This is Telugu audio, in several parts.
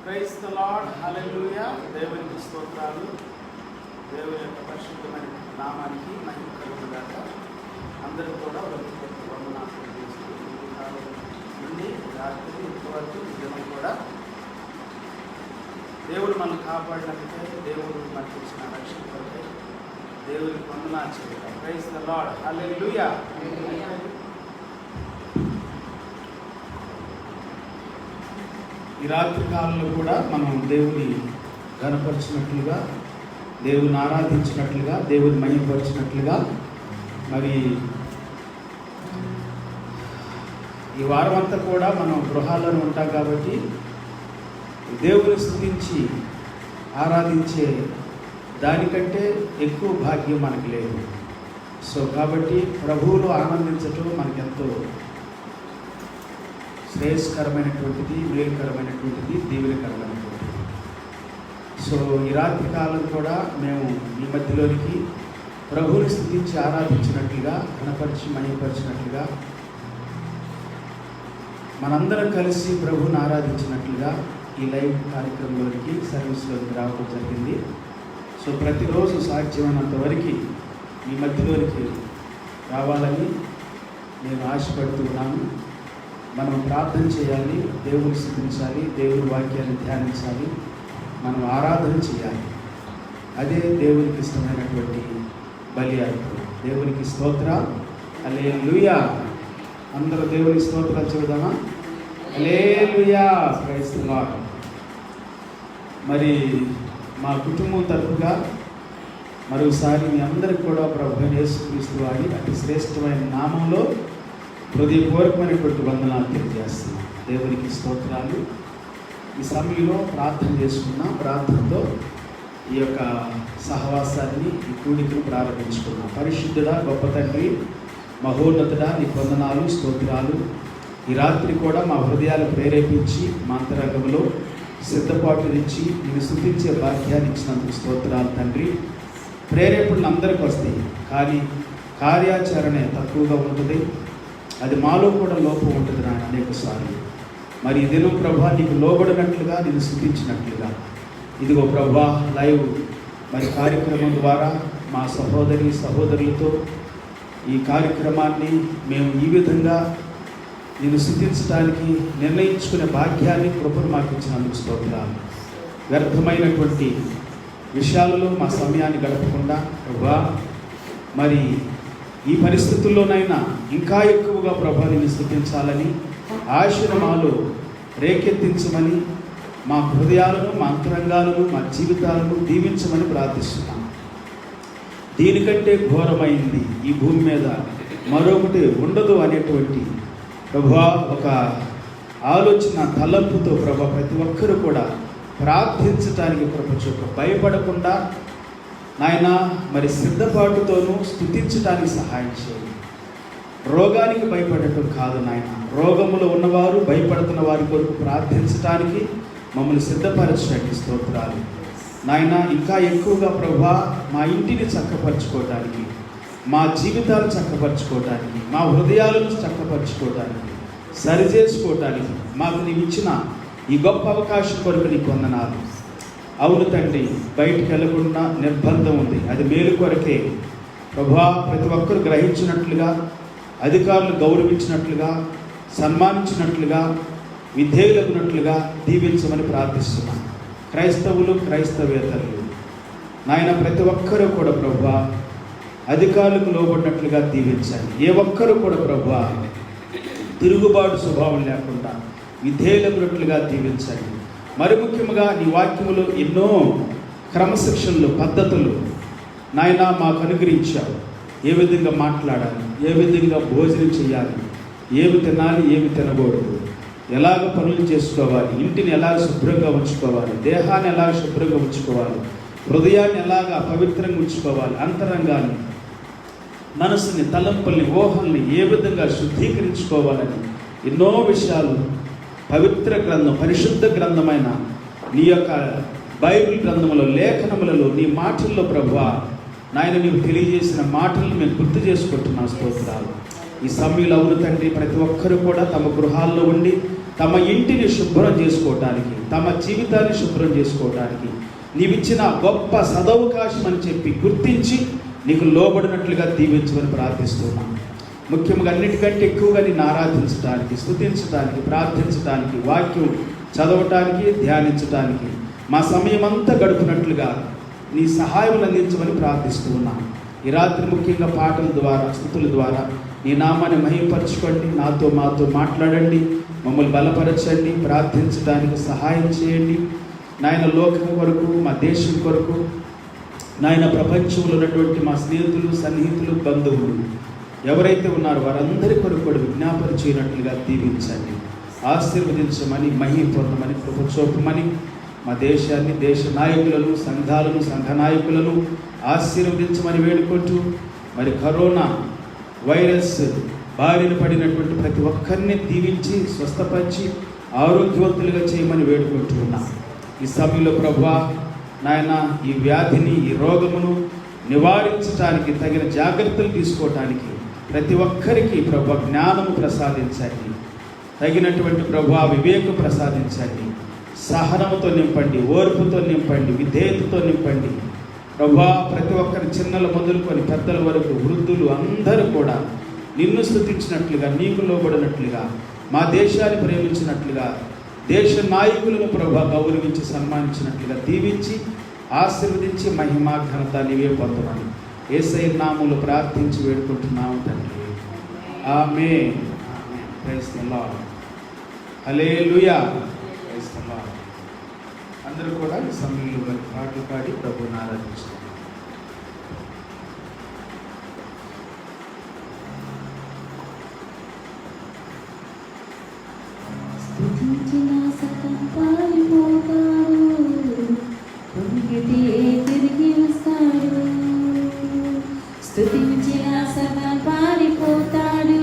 ప్రైజ్ ద లార్డ్, హల్లెలూయా. దేవునికి స్తోత్రాలు. దేవుని యొక్క పరిశుద్ధమైన నామానికి మహిమ కలుగుగాక. అందరూ కూడా హృదయపూర్వక వందనాలు తెలియజేస్తూ ఈ కాలం నుండి రాత్రి ఇంతవరకు ఉద్యమం కూడా దేవుడు మనల్ని కాపాడినట్లయితే, దేవుడు మనకి ఇచ్చిన రక్షణ కొరకై దేవునికి వందనాలు చెల్లిద్దాం. ప్రైజ్ ద లార్డ్, హల్లెలూయా. ఈ రాత్రి కాలంలో కూడా మనం దేవుని ఘనపరిచినట్లుగా, దేవుని ఆరాధించినట్లుగా, దేవుని మహిమపరిచినట్లుగా, మరి ఈ వారం అంతా కూడా మనం గృహాల్లోనే ఉంటాం కాబట్టి దేవుని స్తుతించి ఆరాధించే దానికంటే ఎక్కువ భాగ్యం మనకు లేదు. సో కాబట్టి ప్రభువులో ఆనందించటం మనకెంతో శ్రేయస్కరమైనటువంటిది, మేలుకరమైనటువంటిది, దీవెనకరమైనటువంటిది. సో ఈ రాత్రి కాలం కూడా మేము ఈ మధ్యలోనికి ప్రభువుని స్తుతించి ఆరాధించినట్లుగా, ఘనపరిచి మహిమపరిచినట్లుగా, మనందరం కలిసి ప్రభువుని ఆరాధించినట్లుగా ఈ లైవ్ కార్యక్రమంలోనికి, సర్వీస్లోకి రావడం జరిగింది. సో ప్రతిరోజు సాధ్యమైనంత వరకు ఈ మధ్యలోనికి రావాలని నేను ఆశపడుతూ ఉన్నాను. మనం ప్రార్థన చేయాలి, దేవుని స్తుతించాలి, దేవుని వాక్యాన్ని ధ్యానించాలి, మనం ఆరాధన చేయాలి. అదే దేవునికి ఇష్టమైనటువంటి బలి అర్పణ. దేవునికి స్తోత్ర, హల్లెలూయా. అందరూ దేవునికి స్తోత్రాలు చెబుదామా? హల్లెలూయా, ప్రైజ్ ది లార్డ్. మరి మా కుటుంబం తరపుగా మరోసారి మీ అందరికి కూడా ప్రభువైన యేసుక్రీస్తు వారి అతి శ్రేష్టమైన నామంలో హృదయపూర్వకమైనటువంటి వందనాలు తెలియజేస్తున్నాం. దేవునికి స్తోత్రాలు. ఈ సమయంలో ప్రార్థన చేసుకున్నాం. ప్రార్థనతో ఈ యొక్క సహవాసాన్ని, ఈ కూడికను ప్రారంభించుకున్నాం. పరిశుద్ధుడా, గొప్ప తండ్రి, మహోన్నతుడా, నీ వందనాలు, స్తోత్రాలు. ఈ రాత్రి కూడా మా హృదయాలు ప్రేరేపించి మా అంతరంగంలో సిద్ధపాటు ఇచ్చి నేను స్తుతించే భాగ్యాన్ని ఇచ్చినందుకు స్తోత్రాలు తండ్రి. ప్రేరేపణలు అందరికీ వస్తాయి, కానీ కార్యాచరణ తక్కువగా ఉంటుంది. అది మాలో కూడా లోపం ఉంటుంది నాయన అనేక సార్లు. మరి ఈ దినం ప్రభా నీకు లోబడినట్లుగా, నేను స్తుతించినట్లుగా, ఇదిగో ప్రభా లైవ్ మరి కార్యక్రమం ద్వారా మా సహోదరులతో ఈ కార్యక్రమాన్ని మేము ఈ విధంగా నేను స్తుతించడానికి నిర్ణయించుకునే భాగ్యాన్ని, కృపను మాకు ఇచ్చినందుకు స్తోత్రాలు. వ్యర్థమైనటువంటి విషయాలలో మా సమయాన్ని గడపకుండా ప్రభా మరి ఈ పరిస్థితుల్లోనైనా ఇంకా ఎక్కువగా ప్రభా నిన్ను స్తుతించాలని ఆశను మాలో రేకెత్తించమని, మా హృదయాలను, మా అంతరంగాలను, మా జీవితాలను దీవించమని ప్రార్థిస్తున్నాం. దీనికంటే ఘోరమైంది ఈ భూమి మీద మరొకటి ఉండదు అనేటువంటి ప్రభా ఒక ఆలోచన, తలంపుతో ప్రభా ప్రతి ఒక్కరూ కూడా ప్రార్థించటానికి కృప చూపు. భయపడకుండా నాయన మరి సిద్ధపాటుతోనూ స్తుతించడానికి సహాయం చేయండి. రోగానికి భయపడటం కాదు నాయన, రోగములో ఉన్నవారు, భయపడుతున్న వారి కొరకు ప్రార్థించడానికి మమ్మల్ని సిద్ధపరచడానికి స్తోత్రాలు నాయన. ఇంకా ఎక్కువగా ప్రభా మా ఇంటిని చక్కపరచుకోవటానికి, మా జీవితాలు చక్కపరచుకోవటానికి, మా హృదయాలను చక్కపరచుకోవటానికి, సరిచేసుకోవటానికి మాకు నీవు ఇచ్చిన ఈ గొప్ప అవకాశం కొరకు నీకు వందనాలు. అవును తండ్రి, బయటికి వెళ్ళకుండా నిర్బంధం ఉంది, అది మేలు కొరకే ప్రభా. ప్రతి ఒక్కరు గ్రహించినట్లుగా, అధికారులు గౌరవించినట్లుగా, సన్మానించినట్లుగా, విధేయులగునట్లుగా దీవించమని ప్రార్థిస్తున్నాం. క్రైస్తవులు, క్రైస్తవేతరులు నాయన ప్రతి ఒక్కరూ కూడా ప్రభా అధికారులకు లోబడినట్లుగా దీవించండి. ఏ ఒక్కరు కూడా ప్రభా తిరుగుబాటు స్వభావం లేకుండా విధేయులగునట్లుగా దీవించండి. మరి ముఖ్యంగా నీ వాక్యములు ఎన్నో క్రమశిక్షణలు, పద్ధతులు నాయన మాకు అనుగ్రహించావు. ఏ విధంగా మాట్లాడాలి, ఏ విధంగా భోజనం చేయాలి, ఏమి తినాలి, ఏమి తినకూడదు, ఎలాగ పనులు చేసుకోవాలి, ఇంటిని ఎలాగ శుభ్రంగా ఉంచుకోవాలి, దేహాన్ని ఎలాగ శుభ్రంగా ఉంచుకోవాలి, హృదయాన్ని ఎలాగ పవిత్రంగా ఉంచుకోవాలి, అంతరంగాన్ని, మనసుని, తలంపుల్ని, ఊహల్ని ఏ విధంగా శుద్ధీకరించుకోవాలని ఎన్నో విషయాలు పవిత్ర గ్రంథం, పరిశుద్ధ గ్రంథమైన నీ యొక్క బైబిల్ గ్రంథములో, లేఖనములలో, నీ మాటల్లో ప్రభువా నాయన నీవు తెలియజేసిన మాటలను మేము గుర్తు చేసుకుంటున్నా స్తోత్రాలు. ఈ సమయంలో అవును తండ్రి, ప్రతి ఒక్కరు కూడా తమ గృహాల్లో ఉండి తమ ఇంటిని శుభ్రం చేసుకోవటానికి, తమ జీవితాన్ని శుభ్రం చేసుకోవటానికి నీవిచ్చిన గొప్ప సదవకాశం అని చెప్పి గుర్తించి నీకు లోబడినట్లుగా దీవించమని ప్రార్థిస్తున్నాను. ముఖ్యంగా అన్నిటికంటే ఎక్కువగా నిన్ను ఆరాధించడానికి, స్తుతించడానికి, ప్రార్థించడానికి, వాక్యం చదవటానికి, ధ్యానించడానికి మా సమయం అంతా గడుపునట్లుగా నీ సహాయం అందించమని ప్రార్థిస్తూ ఉన్నాను. ఈ రాత్రి ముఖ్యంగా పాటల ద్వారా, స్తుతుల ద్వారా నీ నామాన్ని మహిమపరచుకోండి. మాతో మాట్లాడండి, మమ్మల్ని బలపరచండి, ప్రార్థించడానికి సహాయం చేయండి. నాయన లోకం కొరకు, మా దేశం కొరకు, నాయన ప్రపంచంలో ఉన్నటువంటి మా స్నేహితులు, సన్నిహితులు, బంధువులు ఎవరైతే ఉన్నారో వారందరి కొరకు కూడా విజ్ఞాపన చేయనట్లుగా దీవించండి, ఆశీర్వదించమని, మహిమ పొందమని, కృప చూపమని మా దేశాన్ని, దేశ నాయకులను, సంఘాలను, సంఘ నాయకులను ఆశీర్వదించమని వేడుకుంటూ, మరి కరోనా వైరస్ బారిన పడినటువంటి ప్రతి ఒక్కరిని దీవించి స్వస్థపరిచి ఆరోగ్యవంతులుగా చేయమని వేడుకుంటూ ఉన్నాం. ఈ సమయంలో ప్రభువా నాయన ఈ వ్యాధిని, ఈ రోగమును నివారించడానికి తగిన జాగ్రత్తలు తీసుకోవటానికి ప్రతి ఒక్కరికి ప్రభువా జ్ఞానము ప్రసాదించండి, తగినటువంటి ప్రభువా వివేకం ప్రసాదించండి, సహనముతో నింపండి, ఓర్పుతో నింపండి, విధేయతతో నింపండి ప్రభువా. ప్రతి ఒక్కరి చిన్నల మొదలుకొని పెద్దల వరకు వృద్ధులు అందరూ కూడా నిన్ను స్తుతించినట్లుగా, నీకు లోబడినట్లుగా, మా దేశాన్ని ప్రేమించినట్లుగా, దేశ నాయకులను ప్రభువా గౌరవించి సన్మానించినట్లుగా దీవించి ఆశీర్వదించి మహిమా ఘనత నీవే పొందమని యేసయ్య నామములో ప్రార్థించి వేడుకుంటున్నాము తండ్రి. ఆమేన్. Praise the lord. హల్లెలూయా. Praise the lord. అందరూ కూడా ఈ సమయంలో పాటలు పాడి ప్రభువుని ఆరాధించుతారు. స్తుతించిన సకల పారిపోతాడు, కొనిగితే తిరిగి వస్తాడు. స్తుతించిన సకల పారిపోతాడు,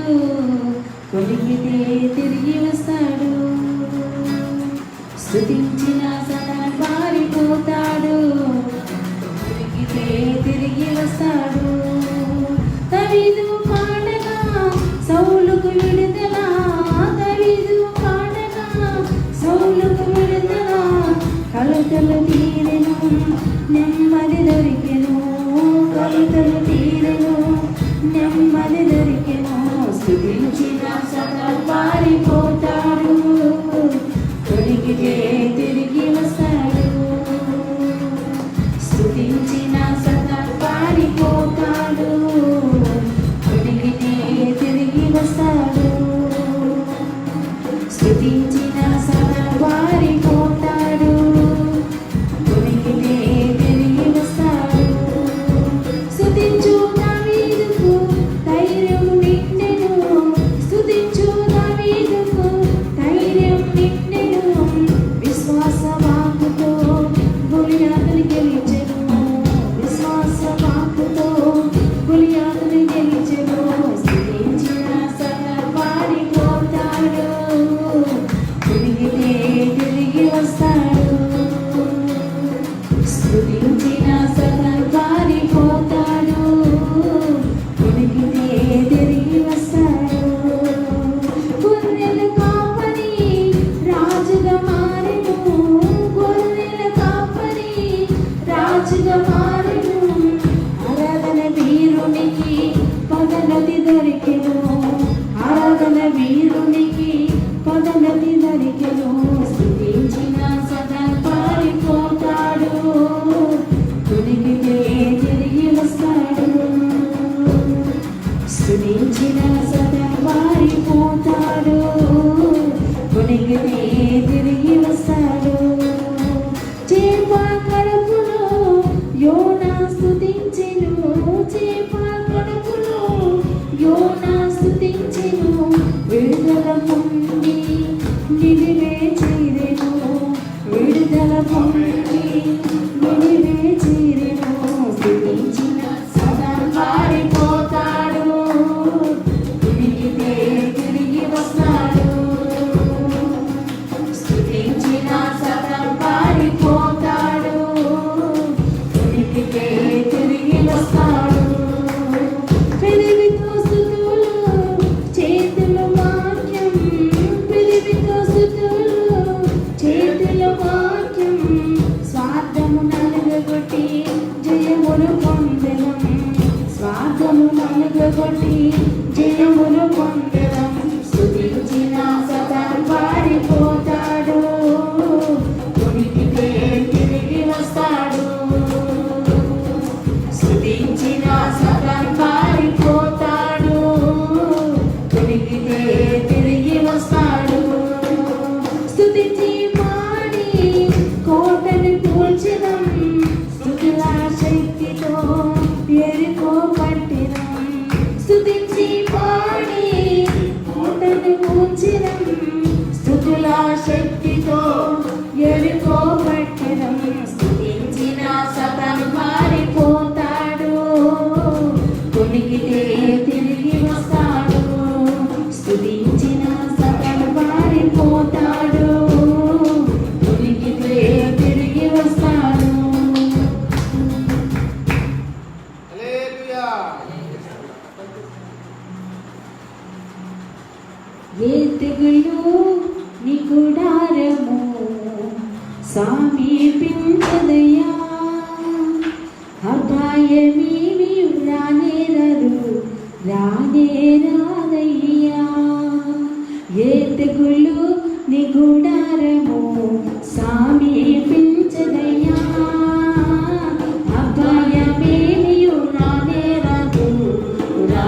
కొనిగితే తిరిగి వస్తాడు. స్తుతించిన సకల పారిపోతాడు, కొనిగితే తిరిగి వస్తాడు. దావీదు పాడగా సౌలుకు విడుదల, దావీదు పాడగా సౌలుకు విడుదల. కలతలు తీరెను, నెమ్మది దొరికెను, కలతలు తీరెను, నెమ్మది దొరికెను. స్తుతించిన సకల పారిపోతాడు, కొనిగితే తిరిగి వస్తాడు. స్తుతించిన సకల పారిపోతాడు, కొనిగితే తిరిగి వస్తాడు. స్తుతించిన సకల పారిపోతాడు, కొనిగితే తిరిగి వస్తాడు. స్తుతించు దావీదుకు ధైర్యం నిండెను, స్తుతించు దావీదుకు ధైర్యం నిండెను. విశ్వాస వాక్కుతో గొలియాతుని గెలిచెను, విశ్వాస వాక్కుతో గొలియాతుని గెలిచెను. స్తుతించిన సకల పారిపోతాడు, కొనిగితే తిరిగి వస్తాడు. స్తుతించిన సకల పారిపోతాడు, కొనిగితే తిరిగి వస్తాడు. గొర్రెల కాపరి రాజుగా మారెను, గొర్రెల కాపరి రాజుగా మారెను. ఆరాధన వీరునికి పదనతి దొరికెను, ఆరాధన వీరునికి పదనతి దొరికెను. స్తుతించిన సకల పారిపోతాడు, కొనిగితే తిరిగి వస్తాడు. స్తుతించిన సకల పారిపోతాడు, కొనిగితే తిరిగి వస్తాడు. చేప కడుపులో యోనా స్తుతించెను, చేప కడుపులో యోనా స్తుతించెను. విడుదల పొంది నిలివే చేరెను, విడుదల పొంది నిలివే చేరెను. స్తుతించిన సకల పారిపోతాడు, కొనిగితే తిరిగి వస్తాడు. స్తుతించిన సకల పారిపోతాడు, కొనిగితే తిరిగి వస్తాడు. పెదవితో స్తుతులు, చేతుల వాక్యం, పెదవితో స్తుతులు, తోటి జయములు పొందెదం. స్తుతించిన సతను పారిపోతాడు, కొనికితే తిరిగి వస్తాడు. స్తుతించిన సతను పారిపోతాడు, కొనికితే తిరిగి వస్తాడు. స్తుతించి పాడి కోటని కూల్చెదం. స్తుతుల శక్తితో ఎరికో పట్టినం. స్తుతించి పాడి కోటని కూల్చెదం. స్తుతుల శక్తితో ఎరికో పట్టినం. స్తుతించిన సతను పారిపోతాడు, కొనికితే తిరిగి వస్తాడు. స్తుతించిన సతను పారిపోతాడు, కొనికితే తిరిగి వస్తాడు. హల్లెలూయా. ఏ తెగులు నీ గుడారము సమీపించదయ్యా. అపాయమేమి రాదయ్యా. ఏ తెగులు నీ గుడారము సమీపించదయ్యా. అపాయమేమి రాదయ్యా. La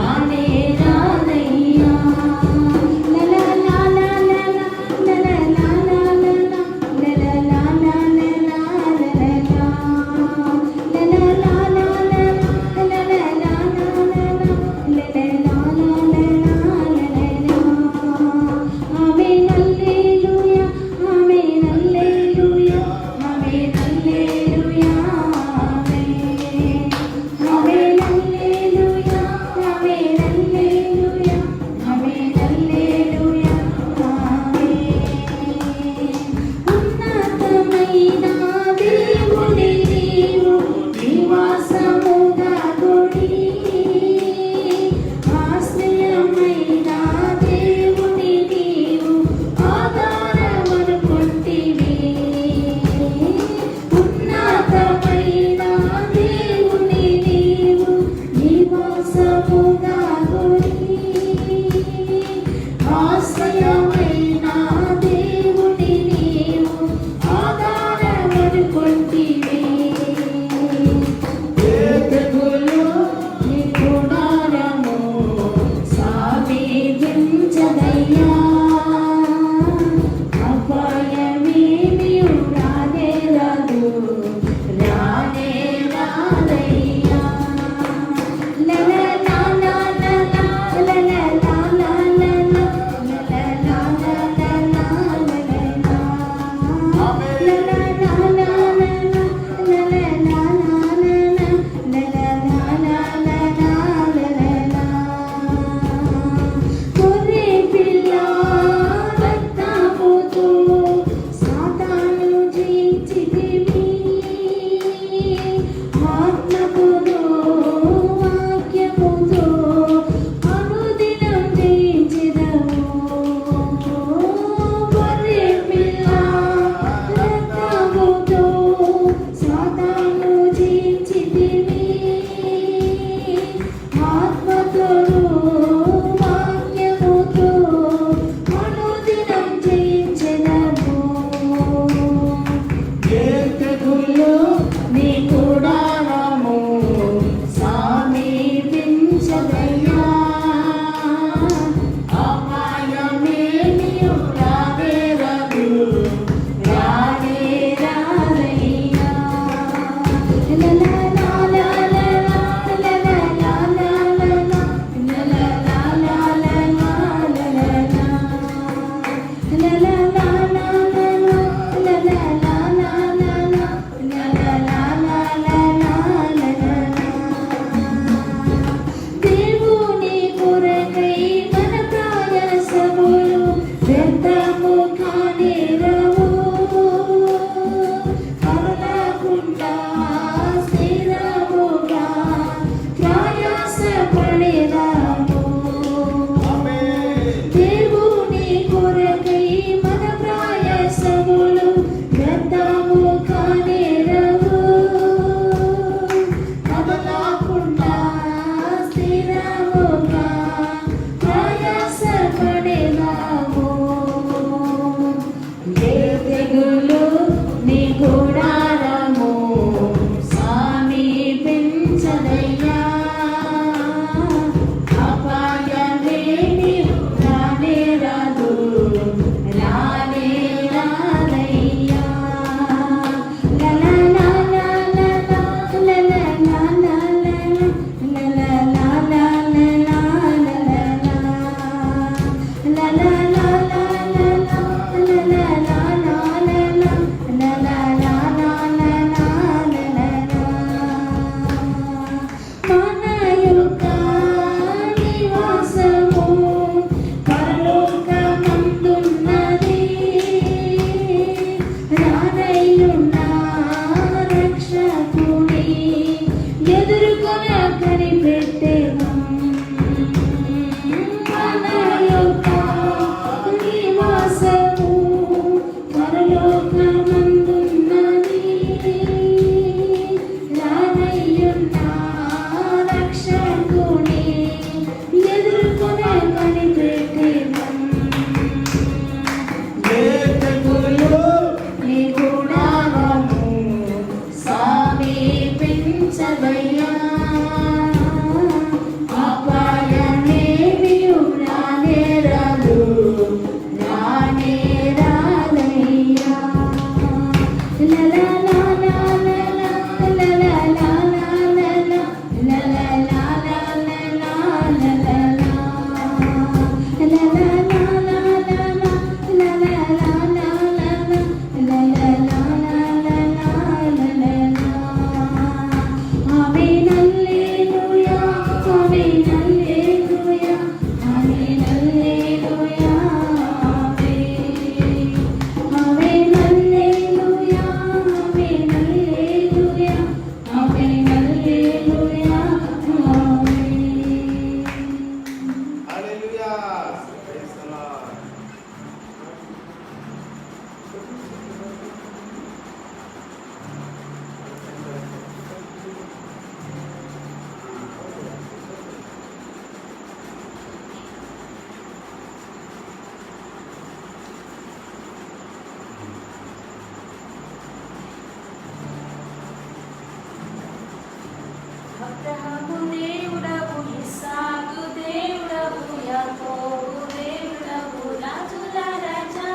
అబ్రహాము దేవుడవు, ఇస్సాకు దేవుడవు, యాకోబు దేవుడవు, రాజుల రాజా.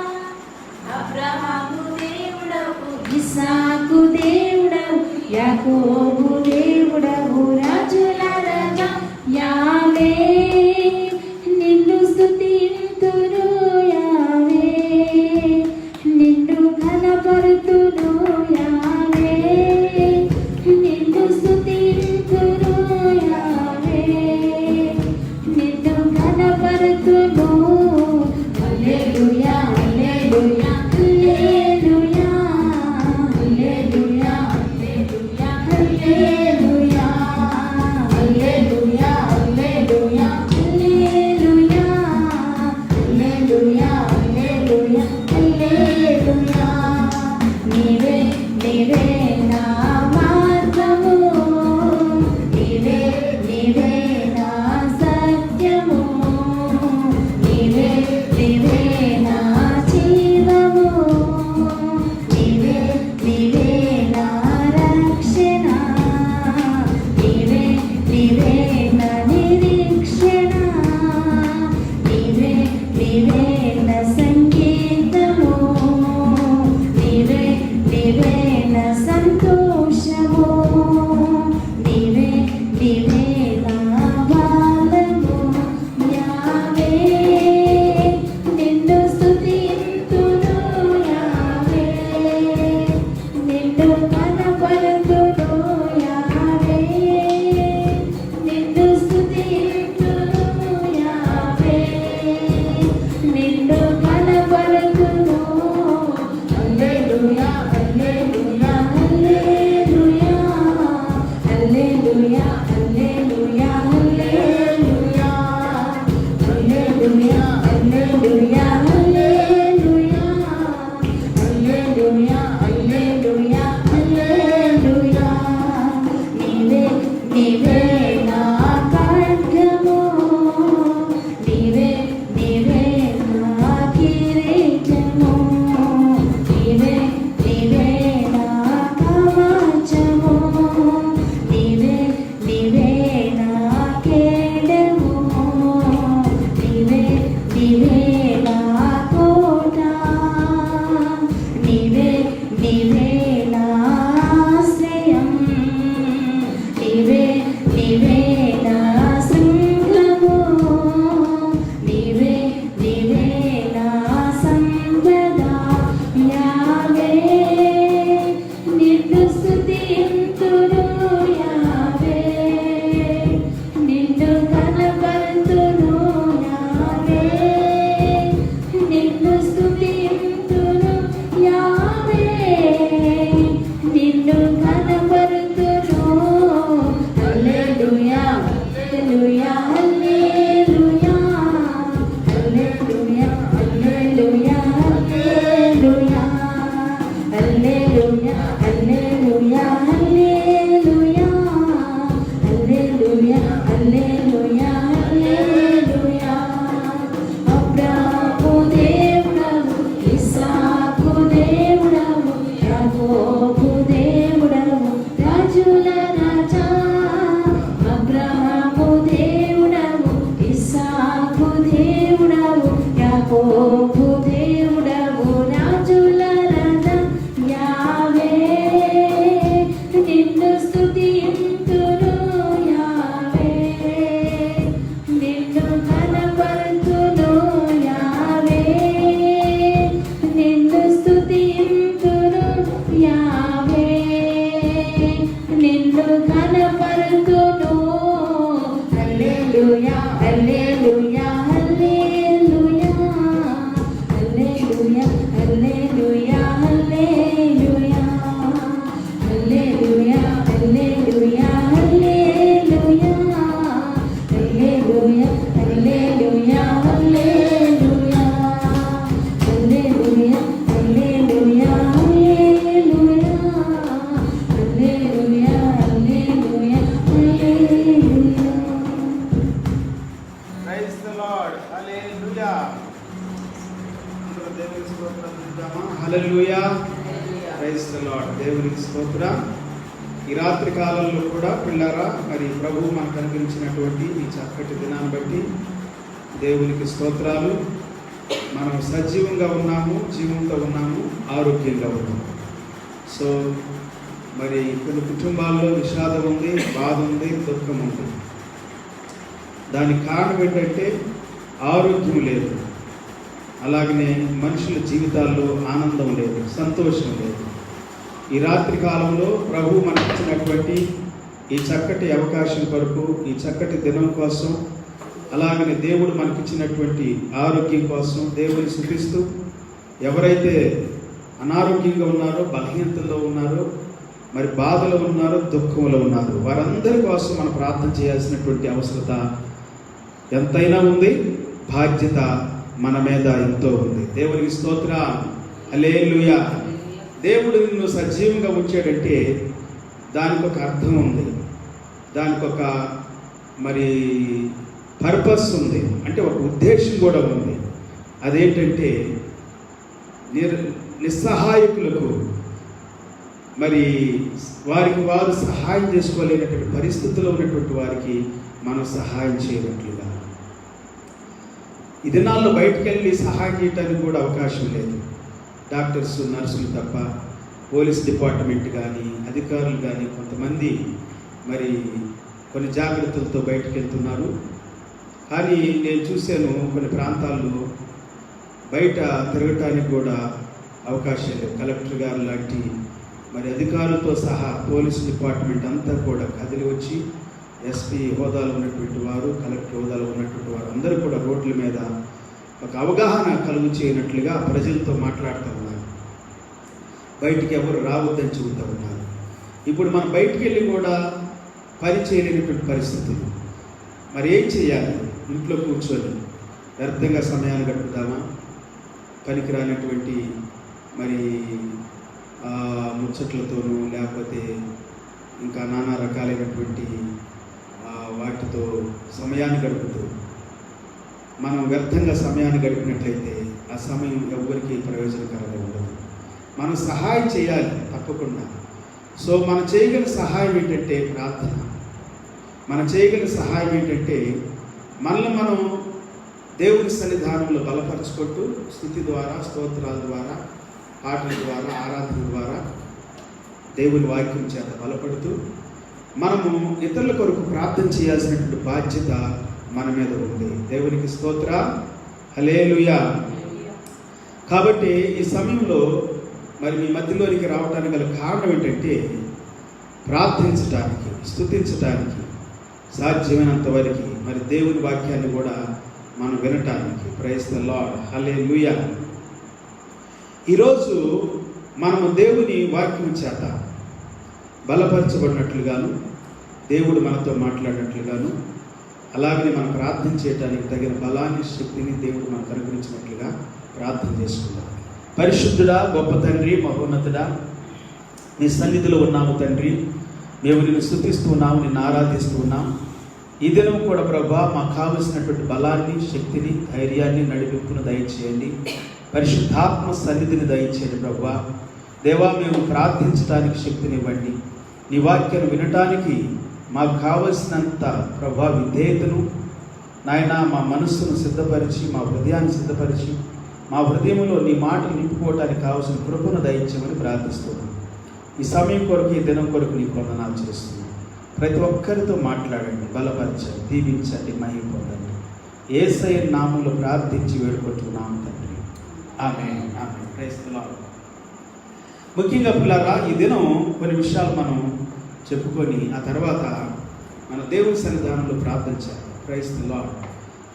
అబ్రహాము దేవుడవు, ఇస్సాకు దేవుడవు, యాకోబు దేవుడవు, రాజుల రాజా. యావే నిన్ను స్తుతింతును, యావే నిన్ను ఘనపరుతును, యావే నిన్ను స్తుతింతును, యావే నిన్ను ఘనపరుతును. హల్లెలూయా హల్లెలూయా హల్లెలూయా హల్లెలూయా హల్లెలూయా హల్లెలూయా హల్లెలూయా హల్లెలూయా హల్లెలూయా హల్లెలూయా హల్లెలూయా. నీవే నీవే నా మార్గము, నీవే నీవే నా సత్యము, నీవే నీవే నా జీవము, నీవే నీవే నా రక్షణ, నీవే నీవే నా నిరీక్షణ, నీవే నీవే నా సంగీతము, నీవే నీవే నా సంతోషము, నీవే నీవే నా బలము. యావే నిన్ను స్తుతింతును, యావే నిన్ను కనపరుతును, యావే నిన్ను స్తుతింతును, యావే నిన్ను కనపరుతును. హల్లెలూయా హల్లెలూయా హల్లెలూయా హల్లెలూయా హల్లెలూయా హల్లెలూయా హల్లెలూయా హల్లెలూయా హల్లెలూయా హల్లెలూయా హల్లెలూయా హల్లెలూయా. నీవే నీవే నా ఖడ్గము, నీవే నీవే నా కిరీటము, నీవే నీవే నా కవచము, నీవే నీవే నా కేడము, నీవే నీవే నా కోట, నీవే నీవే నా ఆశ్రయం, నీవే నీవే నా శృంగము, నీవే నీవే నా సంపద. యావే నిన్ను స్తుతింతును, యావే నిన్ను కనపరుతును, యావే నిన్ను స్తుతింతును, యావే నిన్ను కనపరుతును. హల్లెలూయా హల్లెలూయా హల్లెలూయా హల్లెలూయా హల్లెలూయా హల్లెలూయా హల్లెలూయా హల్లెలూయా హల్లెలూయా హల్లెలూయా హల్లెలూయా హల్లెలూయా. అబ్రహాము దేవుడవు, ఇస్సాకు దేవుడవు, యాకోబు దేవుడవు, రాజుల రాజా. అబ్రహాము దేవుడవు, ఇస్సాకు దేవుడవు, యాకోబు దేవుడవు, రాజుల రాజా. యావే నిన్ను స్తుతింతును, యావే నిన్ను కనపరుతును, యావే నిన్ను స్తుతింతును, యావే నిన్ను కనపరుతును. హల్లెలూయా హల్లెలూయా హల్లెలూయా హల్లెలూయా హల్లెలూయా హల్లెలూయా హల్లెలూయా హల్లెలూయా హల్లెలూయా హల్లెలూయా హల్లెలూయా హల్లెలూయా హల్లెలూయా హల్లెలూయా హల్లెలూయా హల్లెలూయా హల్లెలూయా హల్లెలూయా. Praise the lord. హల్లెలూయా. అందరూ దేవునికి స్తోత్రం చెప్దామా? హల్లెలూయా. Praise the lord. దేవునికి స్తోత్రం. ఈ రాత్రి కాలంలో కూడా పిల్లారా, మరి ప్రభువు మనకు అనుగ్రహించినటువంటి ఈ చక్కటి దినాన్ని బట్టి దేవునికి స్తోత్రాలు. మనం సజీవంగా ఉన్నాము, జీవంతో ఉన్నాము, ఆరోగ్యంగా ఉన్నాము. సో మరి కొన్ని కుటుంబాల్లో విషాదం ఉంది, బాధ ఉంది, దుఃఖం ఉంది. దానికి కారణం ఏంటంటే ఆరోగ్యం లేదు, అలాగనే మనుషుల జీవితాల్లో ఆనందం లేదు, సంతోషం లేదు. ఈ రాత్రి కాలంలో ప్రభువు మనకి ఇచ్చినటువంటి ఈ చక్కటి అవకాశం కొరకు, ఈ చక్కటి దినం కోసం, అలాగనే దేవుడు మనకిచ్చినటువంటి ఆరోగ్యం కోసం దేవుని స్తుతిస్తూ, ఎవరైతే అనారోగ్యంగా ఉన్నారో, బలహీనతల్లో ఉన్నారో, మరి బాధలో ఉన్నారో, దుఃఖంలో ఉన్నారో, వారందరి కోసం మనం ప్రార్థన చేయాల్సినటువంటి అవసరత ఎంతైనా ఉంది, బాధ్యత మన మీద ఎంతో ఉంది. దేవునికి స్తోత్రం, హల్లెలూయా. దేవుడు నిన్ను సజీవంగా ఉంచాడంటే దానికి ఒక అర్థం ఉంది, దానికి ఒక మరి పర్పస్ ఉంది, అంటే ఒక ఉద్దేశం కూడా ఉంది. అదేంటంటే నిస్సహాయకులకు మరి వారికి వారు సహాయం చేసుకోలేనటువంటి పరిస్థితుల్లో ఉన్నటువంటి వారికి మనం సహాయం చేయనట్లుగా. ఈ దినాల్లో బయటకు వెళ్ళి సహాయం చేయడానికి కూడా అవకాశం లేదు. డాక్టర్స్, నర్సులు తప్ప పోలీస్ డిపార్ట్మెంట్ కానీ, అధికారులు కానీ కొంతమంది మరి కొన్ని జాగ్రత్తలతో బయటకు వెళ్తున్నారు. కానీ నేను చూశాను కొన్ని ప్రాంతాల్లో బయట తిరగటానికి కూడా అవకాశం లేదు. కలెక్టర్ గారు లాంటి మరి అధికారులతో సహా పోలీస్ డిపార్ట్మెంట్ అంతా కూడా కదిలి వచ్చి ఎస్పీ హోదాలో ఉన్నటువంటి వారు, కలెక్టర్ హోదాలో ఉన్నటువంటి వారు అందరూ కూడా రోడ్ల మీద ఒక అవగాహన కలుగు చేయనట్లుగా ప్రజలతో మాట్లాడుతూ ఉన్నారు. బయటికి ఎవరు రావద్దని చెబుతూ ఉన్నారు. ఇప్పుడు మనం బయటికి వెళ్ళి కూడా పని చేయలేనటువంటి పరిస్థితులు. మరి ఏం చేయాలి? ఇంట్లో కూర్చొని వ్యర్థంగా సమయాన్ని గడుపుతామా? పనికి రానటువంటి మరి ముచ్చట్లతోనూ, లేకపోతే ఇంకా నానా రకాలైనటువంటి వాటితో సమయాన్ని గడుపుతూ మనం వ్యర్థంగా సమయాన్ని గడిపినట్లయితే ఆ సమయం ఎవరికి ప్రయోజనకరంగా ఉండదు. మనం సహాయం చేయాలి తప్పకుండా. సో మనం చేయగల సహాయం ఏంటంటే ప్రార్థన. మనం చేయగల సహాయం ఏంటంటే మనల్ని మనం దేవుని సన్నిధానంలో బలపరచుకుంటూ, స్తుతి ద్వారా, స్తోత్రాల ద్వారా, పాటల ద్వారా, ఆరాధన ద్వారా, దేవుని వాక్యం చేత బలపడుతూ మనము ఇతరుల కొరకు ప్రార్థన చేయాల్సినటువంటి బాధ్యత మన మీద ఉంది. దేవునికి స్తోత్రం, హల్లెలూయా. కాబట్టి ఈ సమయంలో మరి మీ మధ్యలోనికి రావడానికి గల కారణం ఏంటంటే ప్రార్థించటానికి, స్తుతించటానికి, సాధ్యమైనంత వరకు మరి దేవుని వాక్యాన్ని కూడా మనం వినటానికి. ప్రైజ్ ద లార్డ్, హల్లెలూయా. ఈరోజు మనము దేవుని వాక్యం చేత బలపరచబడినట్లుగాను, దేవుడు మనతో మాట్లాడినట్లుగాను, అలాగనే మనం ప్రార్థన చేయడానికి తగిన బలాన్ని, శక్తిని దేవుడు మనకు అనుగ్రహించినట్లుగా ప్రార్థన చేసుకుందాం. పరిశుద్ధుడా, గొప్ప తండ్రి, మహోన్నతుడా, నీ సన్నిధిలో ఉన్నాము తండ్రి. మేము నిన్ను స్తుతిస్తూ ఉన్నాము, నిన్ను ఆరాధిస్తూ ఉన్నాము. ఈ దినం కూడా ప్రభా మాకు కావలసినటువంటి బలాన్ని, శక్తిని, ధైర్యాన్ని, నడిపింపును దయచేయండి. పరిశుద్ధాత్మ సన్నిధిని దయచేయండి ప్రభా. దేవా, మేము ప్రార్థించడానికి శక్తినివ్వండి. నీ వాక్యాన్ని వినటానికి మాకు కావలసినంత ప్రభా విధేయతను నాయన మా మనస్సును సిద్ధపరిచి, మా హృదయాన్ని సిద్ధపరిచి, మా హృదయంలో నీ మాటలు నింపుకోవటానికి కావలసిన కృపను దయచేయమని ప్రార్థిస్తున్నాను. ఈ సమయం కొరకు, ఈ దినం కొరకు నీ వందనాలు చేస్తున్నాను. ప్రతి ఒక్కరితో మాట్లాడండి, బలపరచండి, దీవించండి, మహిమ పొందండి. యేసయ్య నామములో ప్రార్థించి వేడుకుంటున్నాము తండ్రి, ఆమేన్, ఆమేన్. Praise the lord. ముఖ్యంగా పిల్లరా, ఈ దినం కొన్ని విషయాలు మనం చెప్పుకొని ఆ తర్వాత మన దేవుని సన్నిధానంలో ప్రార్థించాలి. Praise the lord.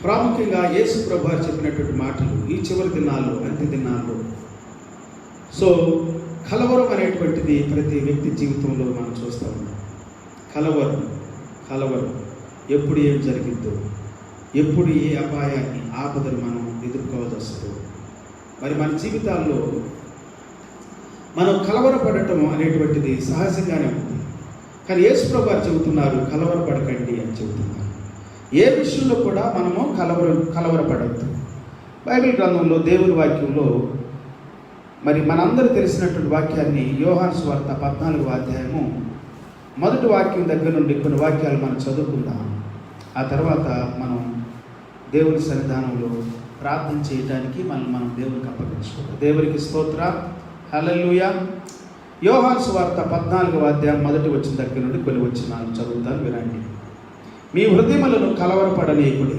ప్రాముఖ్యంగా యేసు ప్రభువు చెప్పినటువంటి మాటలు ఈ చివరి దినాల్లో, అంత్య దినాల్లో. సో కలవరం అనేటువంటిది ప్రతి వ్యక్తి జీవితంలో మనం చూస్తూ ఉన్నాం. కలవరం ఎప్పుడు ఏం జరిగిద్దో, ఎప్పుడు ఏ అపాయాన్ని, ఆపదను మనం ఎదుర్కోవాల్సి వస్తుందో. మరి మన జీవితాల్లో మనం కలవరపడటం అనేటువంటిది సహజంగానే ఉంది. కానీ యేసు ప్రభువు చెబుతున్నారు, కలవరపడకండి అని చెబుతున్నారు. ఏ విషయంలో కూడా మనము కలవరపడద్దు. బైబిల్ గ్రంథంలో, దేవుని వాక్యంలో మరి మనందరూ తెలిసినటువంటి వాక్యాన్ని యోహాను సువార్త 14వ అధ్యాయము మొదటి వాక్యం దగ్గర నుండి కొన్ని వాక్యాలు మనం చదువుకుందాం. ఆ తర్వాత మనం దేవుని సన్నిధానంలో ప్రార్థన చేయడానికి మనం దేవునికి అప్పగించుకుంటాం. దేవునికి స్తోత్ర. హల్లెలూయా. యోహాను సువార్త 14వ అధ్యాయం మొదటి వచ్చిన దగ్గర నుండి కొన్ని వచనాలు చదువుతాను, వినండి. మీ హృదయములను కలవరపడనీయకుడి.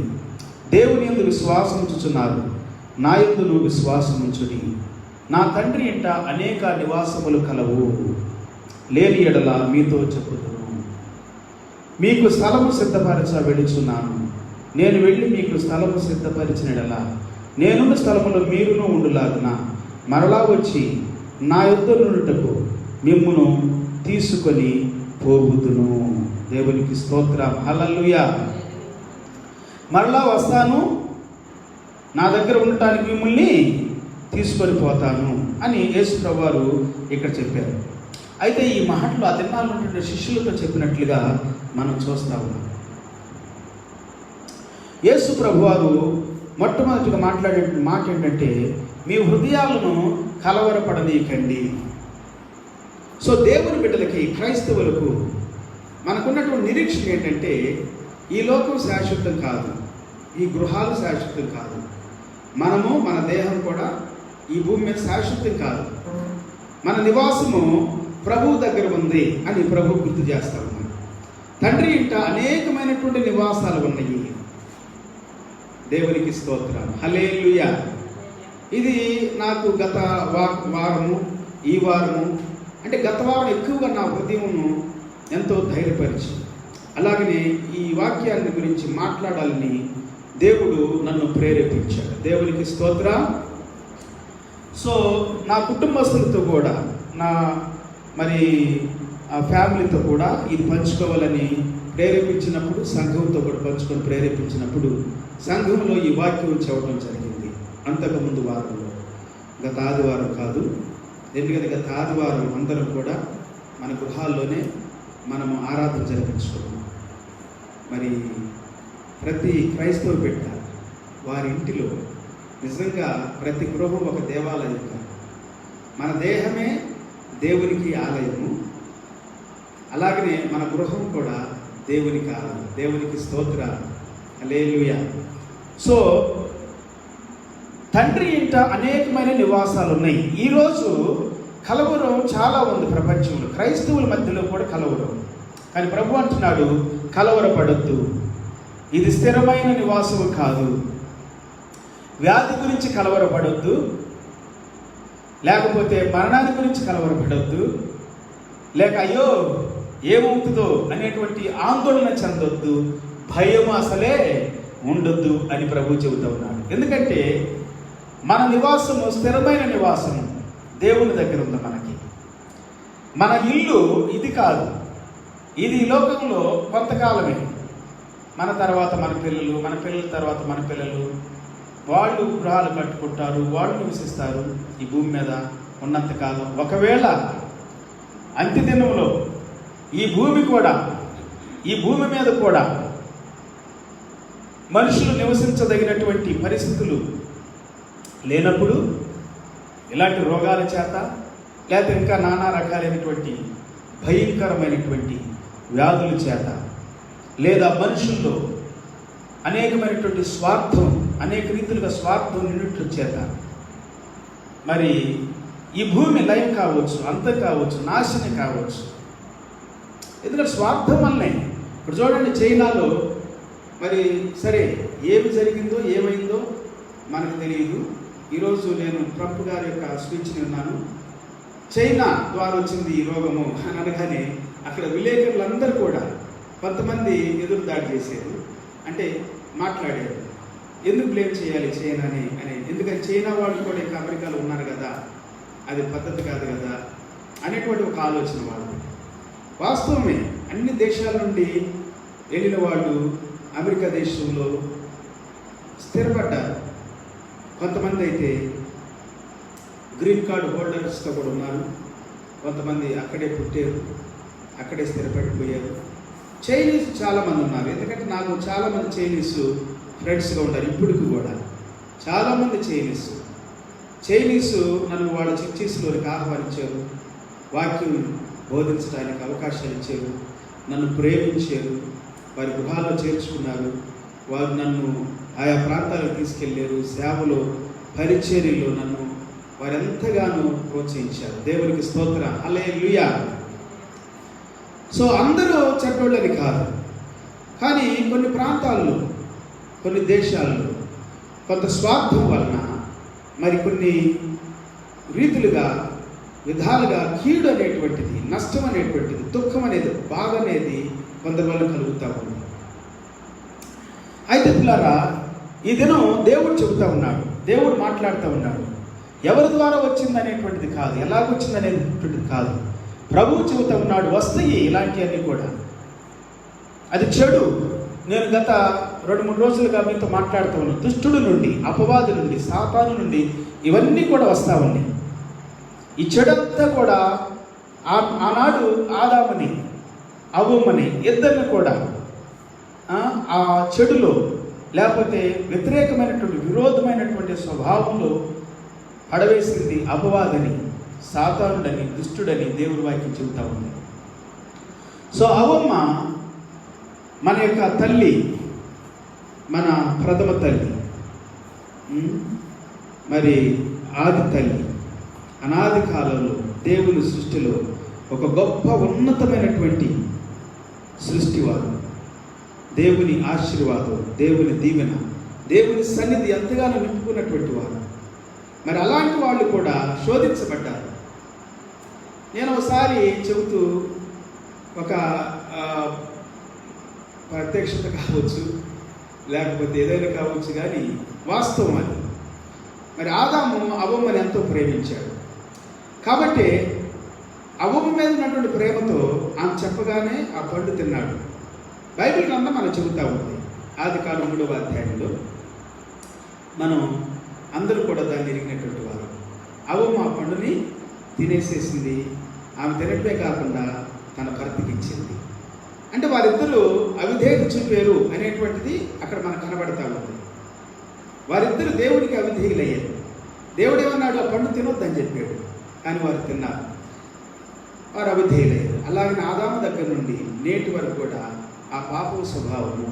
దేవుని యందు విశ్వాసం ఉంచుచున్నారు, నా యందును విశ్వాసం ఉంచుడి. నా తండ్రి ఇంట అనేక నివాసములు కలవు. లేని ఎడల మీతో చెప్పుదును. మీకు స్థలము సిద్ధపరచ వెడుచున్నాను. నేను వెళ్ళి మీకు స్థలము సిద్ధపరిచిన ఎడల నేనున్న స్థలములో మీరును ఉండులాగున మరలా వచ్చి నా యొద్ద నుండుటకు మిమ్మును తీసుకొని పోవుదును. దేవునికి స్తోత్రం. హల్లెలూయా. మరలా వస్తాను, నా దగ్గర ఉండటానికి మిమ్మల్ని తీసుకొని పోతాను అని యేసు ప్రభువారు ఇక్కడ చెప్పారు. అయితే ఈ మాటలు ఆ దినాల్లో ఉంటున్న శిష్యులతో చెప్పినట్లుగా మనం చూస్తా ఉన్నాం. యేసు ప్రభువారు మొట్టమొదటిగా మాట్లాడే మాట ఏంటంటే, మీ హృదయాలను కలవరపడనీయకండి. సో దేవుని బిడ్డలకి, క్రైస్తవులకు మనకున్నటువంటి నిరీక్షణ ఏంటంటే, ఈ లోకం శాశ్వతం కాదు, ఈ గృహాలు శాశ్వతం కాదు, మనము మన దేహం కూడా ఈ భూమి మీద శాశ్వతం కాదు. మన నివాసము ప్రభువు దగ్గర ఉంది అని ప్రభు గుర్తు చేస్తా ఉన్నాడు. తండ్రి ఇంట అనేకమైనటువంటి నివాసాలు ఉన్నాయి. దేవునికి స్తోత్రం. హల్లెలూయా. ఇది నాకు గత వారము, ఈ వారము అంటే గత వారం ఎక్కువగా నా హృదయమును ఎంతో ధైర్యపరిచి, అలాగనే ఈ వాక్యాన్ని గురించి మాట్లాడాలని దేవుడు నన్ను ప్రేరేపించాడు. దేవునికి స్తోత్రం. సో నా కుటుంబస్తులతో కూడా, నా ఆ ఫ్యామిలీతో కూడా ఇది పంచుకోవాలని ప్రేరేపించినప్పుడు, సంఘంతో కూడా పంచుకొని ప్రేరేపించినప్పుడు సంఘంలో ఈ వాక్యం చెప్పడం జరిగింది. అంతకుముందు వారంలో, గత ఆదివారం కాదు. ఎందుకంటే గత ఆదివారం అందరం కూడా మన గృహాల్లోనే మనము ఆరాధన జరిపించుకున్నాం. ప్రతి క్రైస్తవ బిడ్డ వారి ఇంటిలో నిజంగా ప్రతి గృహం ఒక దేవాలయం కాదు. మన దేహమే దేవునికి ఆలయము, అలాగనే మన గృహం కూడా దేవునికి ఆలయం. దేవునికి స్తోత్ర. హల్లెలూయా. సో తండ్రి ఇంట అనేకమైన నివాసాలు ఉన్నాయి. ఈరోజు కలవరం చాలా ఉంది ప్రపంచంలో, క్రైస్తవుల మధ్యలో కూడా కలవరం. కానీ ప్రభు అంటున్నాడు, కలవరపడొద్దు, ఇది స్థిరమైన నివాసము కాదు. వ్యాధి గురించి కలవరపడొద్దు, లేకపోతే మరణాన్ని గురించి కలవరపడొద్దు, లేక అయ్యో ఏమవుతుందో అనేటువంటి ఆందోళన చెందొద్దు, భయం అసలే ఉండొద్దు అని ప్రభు చెబుతూ ఉన్నాడు. ఎందుకంటే మన నివాసము స్థిరమైన నివాసము దేవుని దగ్గర ఉంది. మన ఇల్లు ఇది కాదు, ఇది ఈ లోకంలో కొంతకాలమే. మన తర్వాత మన పిల్లలు, మన పిల్లల తర్వాత మన పిల్లలు, వాళ్ళు గృహాలు కట్టుకుంటారు, వాళ్ళు నివసిస్తారు ఈ భూమి మీద ఉన్నంతకాలం. ఒకవేళ అంత్యదినంలో ఈ భూమి మీద కూడా మనుషులు నివసించదగినటువంటి పరిస్థితులు లేనప్పుడు, ఇలాంటి రోగాల చేత, లేకపోతే ఇంకా నానా రకాలైనటువంటి భయంకరమైనటువంటి వ్యాధుల చేత, లేదా మనుషుల్లో అనేకమైనటువంటి స్వార్థం, అనేక రీతులుగా స్వార్థం నిండుట చేత ఈ భూమి లయం కావచ్చు, అంతం కావచ్చు, నాశనం కావచ్చు. ఎందుకంటే స్వార్థం వల్లనే. ఇప్పుడు చూడండి, చైనాలో సరే ఏమి జరిగిందో ఏమైందో మనకు తెలియదు. ఈరోజు నేను ట్రంప్ గారి యొక్క స్పీచ్ని విన్నాను. చైనా ద్వారా వచ్చింది ఈ రోగము అని అనగానే అక్కడ విలేకరులందరూ కూడా కొంతమంది ఎదురు దాడి చేశారు, అంటే మాట్లాడారు, ఎందుకు బ్లేమ్ చేయాలి చైనాని అని. ఎందుకంటే చైనా వాళ్ళు కూడా ఇంకా అమెరికాలో ఉన్నారు కదా, అది పద్ధతి కాదు కదా అనేటువంటి ఒక ఆలోచన వాళ్ళు. వాస్తవమే, అన్ని దేశాల నుండి వెళ్ళిన వాళ్ళు అమెరికా దేశంలో స్థిరపడ్డారు. కొంతమంది అయితే గ్రీన్ కార్డు హోల్డర్స్తో కూడా ఉన్నారు, కొంతమంది అక్కడే పుట్టారు, అక్కడే స్థిరపడిపోయారు. చైనీస్ చాలామంది ఉన్నారు. ఎందుకంటే నాకు చాలామంది చైనీస్ ఫ్రెండ్స్గా ఉంటారు ఇప్పటికి కూడా. చాలామంది చైనీసు నన్ను వాళ్ళ చర్చిస్లోకి ఆహ్వానించారు, వాక్యం బోధించడానికి అవకాశాలు ఇచ్చారు, నన్ను ప్రేమించారు, వారి గృహాల్లో చేర్చుకున్నారు, వారు నన్ను ఆయా ప్రాంతాలకు తీసుకెళ్ళారు, సేవలో పరిచర్యలో నన్ను వారు ఎంతగానో ప్రోత్సహించారు. దేవునికి స్తోత్రం, హల్లెలూయా. సో అందరూ చెడ్డోళ్ళని కాదు, కానీ కొన్ని ప్రాంతాల్లో, కొన్ని దేశాల్లో కొంత స్వార్థం వలన మరి కొన్ని రీతులుగా విధాలుగా కీడు అనేటువంటిది, నష్టం అనేటువంటిది, దుఃఖం అనేది, బాధ అనేది కొందరి వల్ల కలుగుతూ ఉంది. అయితే పిల్లరా, ఈ దినం దేవుడు చెబుతూ ఉన్నాడు, దేవుడు మాట్లాడుతూ ఉన్నాడు. ఎవరి ద్వారా వచ్చింది అనేటువంటిది కాదు, ఎలాగొచ్చింది అనేటువంటిది కాదు. ప్రభువు చెబుతూ ఉన్నాడు, వస్తాయి ఇలాంటివన్నీ కూడా. అది చెడు. నేను గత 2-3 రోజులుగా మీతో మాట్లాడుతూ ఉన్నాను. దుష్టుడు నుండి, అపవాది నుండి, సాతాను నుండి ఇవన్నీ కూడా వస్తూ ఉన్నాయి. ఈ చెడంతా కూడా ఆనాడు ఆదాముని, అవ్వమ్మని ఇద్దరిని కూడా ఆ చెడులో, లేకపోతే వ్యతిరేకమైనటువంటి విరోధమైనటువంటి స్వభావంలో పడవేసింది అపవాదని, సాతానుడని, దుష్టుడని దేవుడి వాక్యం చెబుతా ఉంది. సో అవ్వమ్మ మన యొక్క తల్లి, మన ప్రథమ తల్లి, మరి ఆది తల్లి, అనాది కాలంలో దేవుని సృష్టిలో ఒక గొప్ప ఉన్నతమైనటువంటి సృష్టివారు, దేవుని ఆశీర్వాదం, దేవుని దీవెన, దేవుని సన్నిధి ఎంతగానో నింపుకున్నటువంటి వారు. మరి అలాంటి వాళ్ళు కూడా శోధించబడ్డారు. నేను ఒకసారి చెబుతూ, ఒక ప్రత్యక్షత కావచ్చు, లేకపోతే ఏదైనా కావచ్చు, కానీ వాస్తవం అది. మరి ఆదాము అవ్వమ్మని ఎంతో ప్రేమించాడు. కాబట్టి అవ్వమ్మ మీద ఉన్నటువంటి ప్రేమతో ఆమె చెప్పగానే ఆ పండు తిన్నాడు. బైబిల్ గ్రంథం మనం చెబుతూ ఉంది. ఆదికాండం 3వ అధ్యాయంలో మనం అందరూ కూడా దాన్ని ఎరిగినటువంటి వారు. అవ్వమ్మ ఆ పండుని తినేసేసింది. ఆమె తినటమే కాకుండా తన భర్తకి ఇచ్చింది. అంటే వారిద్దరూ అవిధేయత చూపారు అనేటువంటిది అక్కడ మనకు కనబడతా ఉంది. వారిద్దరూ దేవుడికి అవిధేయులయ్యారు. దేవుడు ఏమన్నాడు, ఆ పండు తినొద్దని చెప్పాడు, కానీ వారు తిన్నారు, వారు అవిధేయులయ్యారు. అలాగే ఆదాము దగ్గర నుండి నేటి వరకు కూడా ఆ పాపం స్వభావము,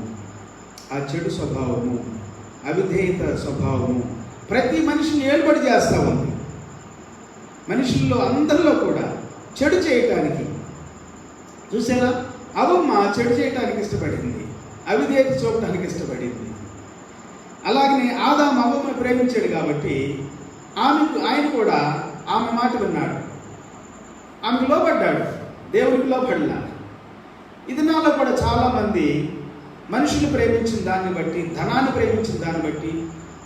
ఆ చెడు స్వభావము, అవిధేయత స్వభావము ప్రతి మనిషిని ఏర్పాటు చేస్తూ ఉంది. మనుషుల్లో అందరిలో కూడా చెడు చేయటానికి చూసారా, అవ్వమ్మ చెడు చేయటానికి ఇష్టపడింది, అవిధేయత చూపడానికి ఇష్టపడింది. అలాగనే ఆదాము అవ్వమ్మను ప్రేమించాడు కాబట్టి ఆయన కూడా ఆమె మాట విన్నాడు, ఆమెకు లోబడ్డాడు, దేవుడికి లోబడినా. ఇది నాలో కూడా చాలామంది మనుషులు ప్రేమించిన దాన్ని బట్టి, ధనాన్ని ప్రేమించిన దాన్ని బట్టి,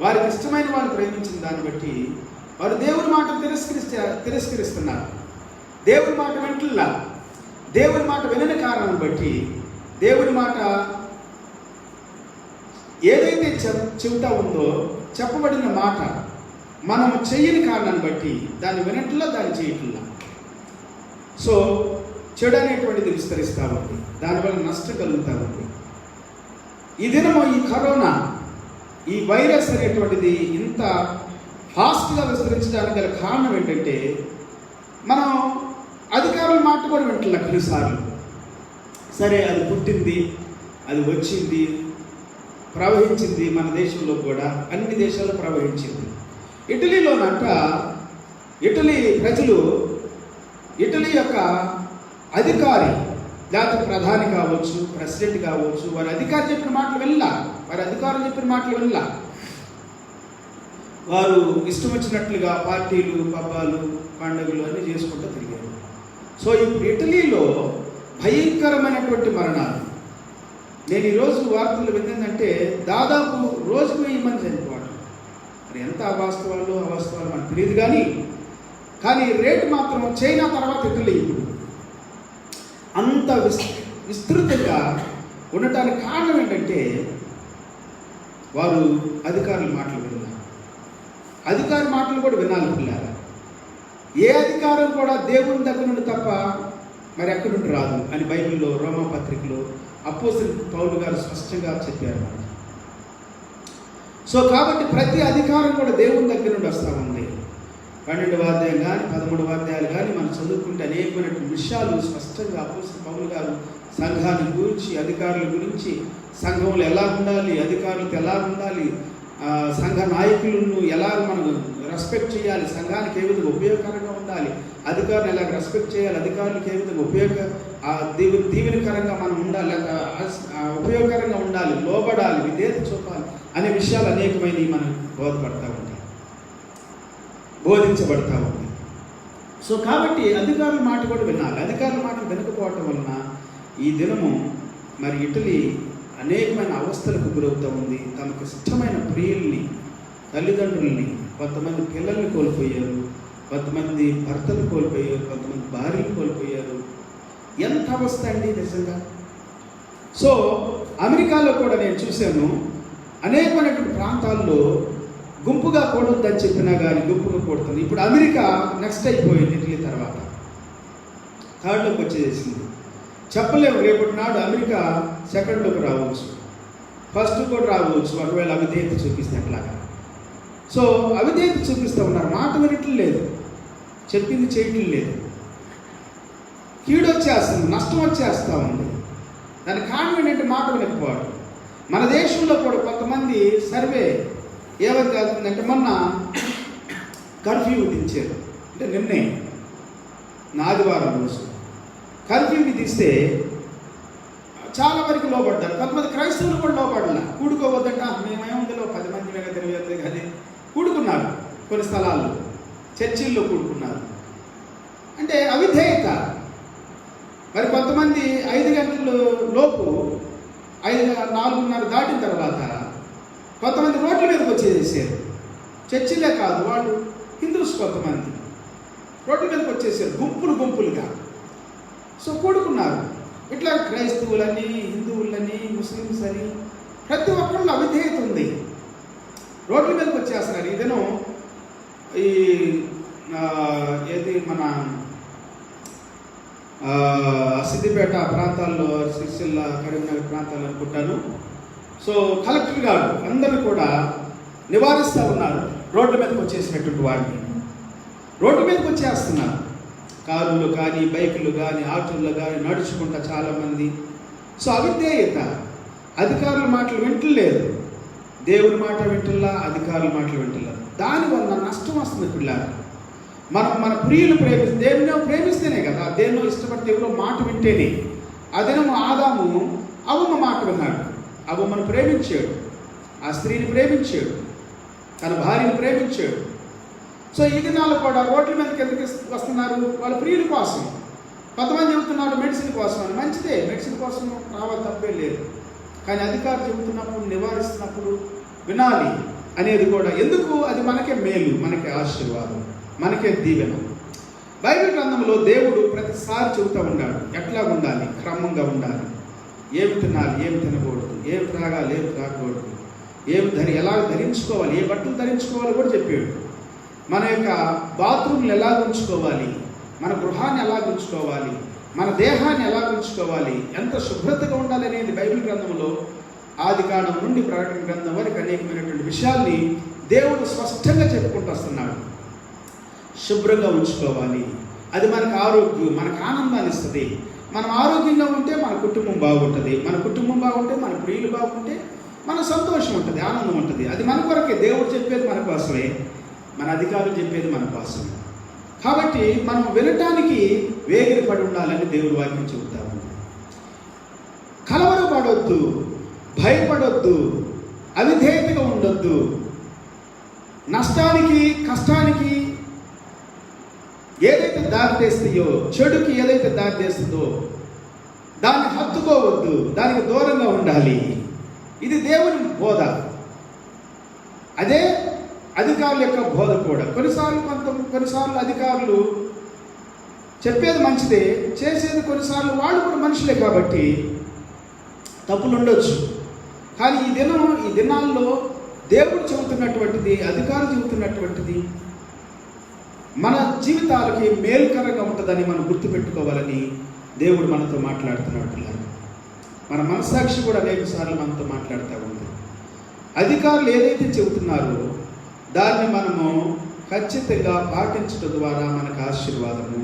వారికి ఇష్టమైన వాళ్ళు ప్రేమించిన దాన్ని బట్టి వారు దేవుని మాట తిరస్కరిస్తున్నారు. దేవుని మాట వింటున్నా, దేవుని మాట వినని కారణం బట్టి, దేవుని మాట ఏదైతే చెబుతా ఉందో, చెప్పబడిన మాట మనం చెయ్యని కారణాన్ని బట్టి దాన్ని వినట్లా, దాన్ని చేయట్లా. సో చెడు అనేటువంటిది విస్తరిస్తూ ఉంది, దానివల్ల నష్టం కలుగుతూ ఉంది. ఈ దినము ఈ కరోనా, ఈ వైరస్ అనేటువంటిది ఇంత ఫాస్ట్గా విస్తరించడానికి గల కారణం ఏంటంటే, మనం అధికారుల మాట కూడా వింటున్నాం కొన్నిసార్లు. సరే, అది పుట్టింది, అది వచ్చింది, ప్రవహించింది, మన దేశంలో కూడా అన్ని దేశాల్లో ప్రవహించింది. ఇటలీలోనంట, ఇటలీ ప్రజలు, ఇటలీ యొక్క అధికారి, లేకపోతే ప్రధాని కావచ్చు, ప్రెసిడెంట్ కావచ్చు, వారి అధికారి చెప్పిన మాటలు వెళ్ళా, వారి అధికారులు చెప్పిన మాటలు వెళ్ళా. వారు ఇష్టం వచ్చినట్లుగా పార్టీలు, పబ్బాలు, పండుగలు అన్నీ చేసుకుంటూ తిరిగారు. సో ఇప్పుడు ఇటలీలో భయంకరమైనటువంటి మరణాలు. నేను ఈరోజు వార్తలు విందంటే దాదాపు రోజుకు 1000 మంది చనిపోవడం. మరి ఎంత అవాస్తవాలు మనకు తెలియదు, కానీ రేటు మాత్రం చైనా తర్వాత ఇటలీ ఇప్పుడు అంత విస్తృతంగా ఉండటానికి కారణం ఏంటంటే, వారు అధికారుల మాటలు విన్నారు. అధికారి మాటలు కూడా వినాలి పిల్లారా. ఏ అధికారం కూడా దేవుని దగ్గర నుండి తప్ప మరి ఎక్కడి నుండి రాదు అని బైబిల్లో, రోమా పత్రికలో అపోస్తలుడు పౌలు గారు స్పష్టంగా చెప్పారు. సో కాబట్టి ప్రతి అధికారం కూడా దేవుని దగ్గర నుండి వస్తూ ఉంది. 12వ అధ్యాయం కానీ 13వ అధ్యాయాలు కానీ మనం చదువుకుంటే అనేకమైనటువంటి విషయాలు స్పష్టంగా అపోస్తలుడైన పౌలు గారు సంఘాన్ని గురించి, అధికారుల గురించి, సంఘంలో ఎలా ఉండాలి, అధికారులతో ఎలా ఉండాలి, సంఘ నాయకులను ఎలా మనం రెస్పెక్ట్ చేయాలి, సంఘానికి ఏ విధంగా ఉపయోగకరంగా ఉండాలి, అధికారులు ఎలా రెస్పెక్ట్ చేయాలి, అధికారులకు ఏ విధంగా దీవెనకరంగా మనం ఉండాలి, ఉపయోగకరంగా ఉండాలి, లోబడాలి, విధేయత చూపాలి అనే విషయాలు అనేకమైనవి మనం బోధించబడతా ఉంది. సో కాబట్టి అధికారుల మాట కూడా వినాలి. అధికారుల మాట వినకపోవటం వలన ఈ దినము మరి ఇటలీ అనేకమైన అవస్థలకు గురవుతూ ఉంది. తమకు ఇష్టమైన ప్రియుల్ని, తల్లిదండ్రుల్ని, కొంతమంది పిల్లల్ని కోల్పోయారు, కొంతమంది భర్తలు కోల్పోయారు, కొంతమంది భార్యలు కోల్పోయారు. ఎంత అవస్థ అండి నిజంగా. సో అమెరికాలో కూడా నేను చూశాను, అనేకమైనటువంటి ప్రాంతాల్లో గుంపుగా కూడొద్దని చెప్పినా కానీ గుంపుగా కూడుతుంది. ఇప్పుడు అమెరికా నెక్స్ట్ అయిపోయింది, ఇటలీ తర్వాత థర్డ్లోకి వచ్చేసింది. చెప్పలేము, రేపటి నాడు అమెరికా సెకండ్లోకి రావచ్చు, ఫస్ట్ కూడా రావచ్చు, ఒకవేళ అవిధేయత చూపిస్తే అట్లాగా. సో అవిధేయత చూపిస్తూ ఉన్నారు, మాట వినట్లేదు లేదు, చెప్పింది చేయటం లేదు, కీడు వచ్చేస్తుంది, నష్టం వచ్చేస్తూ ఉంది. దానికి కారణం ఏంటంటే మాట వినకపోవడం. మన దేశంలో కూడా కొంతమంది సర్వే ఏమైతే అవుతుందంటే, మొన్న కర్ఫ్యూ విధించారు, అంటే నిన్నే ఆదివారం రోజు కర్ఫ్యూ విధిస్తే చాలా వరకు లోపడ్డారు. కొంతమంది క్రైస్తవులు కూడా లోపడాల, కూడుకోవద్దంట, మేమేముందిలో 10 మంది మీద 20 కానీ కూడుకున్నారు, కొన్ని స్థలాల్లో చర్చిల్లో కూడుకున్నారు. అంటే అవిధేయత. మరి కొంతమంది 5 గంటల లోపు 4:30 దాటిన తర్వాత కొంతమంది రోడ్ల మీదకి వచ్చేసారు. చర్చిలే కాదు, వాళ్ళు హిందూస్ కొంతమంది రోడ్ల మీదకి వచ్చేసారు గుంపులుగా. సో కూడుకున్నారు. ఇట్లా క్రైస్తవులని, హిందువులని, ముస్లిమ్స్ అని ప్రతి ఒక్కళ్ళు అవిధేయత ఉంది, రోడ్ల మీదకి వచ్చేస్తున్నారు. ఇదేనో ఈ ఏది మన సిద్దిపేట ప్రాంతాల్లో, సిరిసిల్ల, కరీంనగర్ ప్రాంతాలు అనుకుంటాను. సో కలెక్టర్ గారు అందరూ కూడా నివారిస్తూ ఉన్నారు రోడ్ల మీదకి వచ్చేసినటువంటి వాడిని. రోడ్డు మీదకి వచ్చేస్తున్నారు, కారులు కానీ, బైకులు కానీ, ఆటోలు కానీ, నడుచుకుంటా చాలామంది. సో అవిధేయత. అధికారుల మాటలు వింటలేదు, దేవుని మాట వింటల్లా, అధికారుల మాటలు వింటల్లా. దానివల్ల నష్టం వస్తుంది పిల్లలు. మన ప్రియులు దేవుని ప్రేమిస్తేనే కదా, దేన్నో ఇష్టపడితే ఎవరో మాట వింటేనే. అదేమో ఆదాము అవ్వమ్మ మాట విన్నాడు, అవ్వమ్మను ప్రేమించాడు, ఆ స్త్రీని ప్రేమించాడు, తన భార్యను ప్రేమించాడు. సో ఈ దినాలు కూడా రోడ్ల మీదకి ఎందుకు వస్తున్నారు? వాళ్ళ ప్రియుల కోసం. కొంతమంది చెబుతున్నారు మెడిసిన్ కోసం అని. మంచిదే, మెడిసిన్ కోసం రావాలి, తప్పే లేదు. కానీ అధికారులు చెబుతున్నప్పుడు, నివారిస్తున్నప్పుడు వినాలి అనేది కూడా. ఎందుకు? అది మనకే మేలు, మనకే ఆశీర్వాదం, మనకే దీవెన. బైబిల్ గ్రంథంలో దేవుడు ప్రతిసారి చెబుతూ ఉన్నాడు ఎట్లా ఉండాలి, క్రమంగా ఉండాలి, ఏమి తినాలి, ఏమి తినకూడదు, ఏమి త్రాగాలి, ఏమి త్రాగకూడదు, ఎలా ధరించుకోవాలి, ఏ బట్టలు ధరించుకోవాలో కూడా చెప్పాడు. మన యొక్క బాత్రూమ్లు ఎలా ఉంచుకోవాలి, మన గృహాన్ని ఎలా ఉంచుకోవాలి, మన దేహాన్ని ఎలా ఉంచుకోవాలి, ఎంత శుభ్రతగా ఉండాలి అనేది బైబిల్ గ్రంథంలో ఆదికాండం నుండి ప్రకటన గ్రంథం వరకు అనేకమైనటువంటి విషయాల్ని దేవుడు స్పష్టంగా చెప్పుకుంటూ వస్తున్నాడు. శుభ్రంగా ఉంచుకోవాలి, అది మనకు ఆరోగ్యం, మనకు ఆనందాన్ని ఇస్తుంది. మనం ఆరోగ్యంగా ఉంటే మన కుటుంబం బాగుంటుంది, మన కుటుంబం బాగుంటే మన ప్రియులు బాగుంటే మన సంతోషం ఉంటుంది, ఆనందం ఉంటుంది. అది మన కొరకే. దేవుడు చెప్పేది మన కోసమే, మన అధికారులు చెప్పేది మన కోసమే. కాబట్టి మనం వినటానికి వేగిరపడి ఉండాలని దేవుడు వాక్యం చెబుతాము. కలవరపడొద్దు, భయపడొద్దు, అవిధేయతగా ఉండొద్దు. నష్టానికి, కష్టానికి ఏదైతే దారి తీస్తాయో, చెడుకి ఏదైతే దారి తీస్తుందో దాన్ని హత్తుకోవద్దు, దానికి దూరంగా ఉండాలి. ఇది దేవుని బోధ, అదే అధికారుల యొక్క బోధ కూడా. కొన్నిసార్లు అధికారులు చెప్పేది మంచిదే, చేసేది కొన్నిసార్లు వాళ్ళు కూడా మనుషులే కాబట్టి తప్పులు ఉండొచ్చు. కానీ ఈ దినాల్లో దేవుడు చెబుతున్నటువంటిది, అధికారులు చెబుతున్నటువంటిది మన జీవితాలకి మేలుకరంగా ఉంటుందని మనం గుర్తుపెట్టుకోవాలని దేవుడు మనతో మాట్లాడుతున్నాడు పిల్లలు. మన మనస్సాక్షి కూడా అనేక సార్లు మనతో మాట్లాడుతూ ఉంది. అధికారులు ఏదైతే చెబుతున్నారో దాన్ని మనము ఖచ్చితంగా పాటించడం ద్వారా మనకు ఆశీర్వాదము.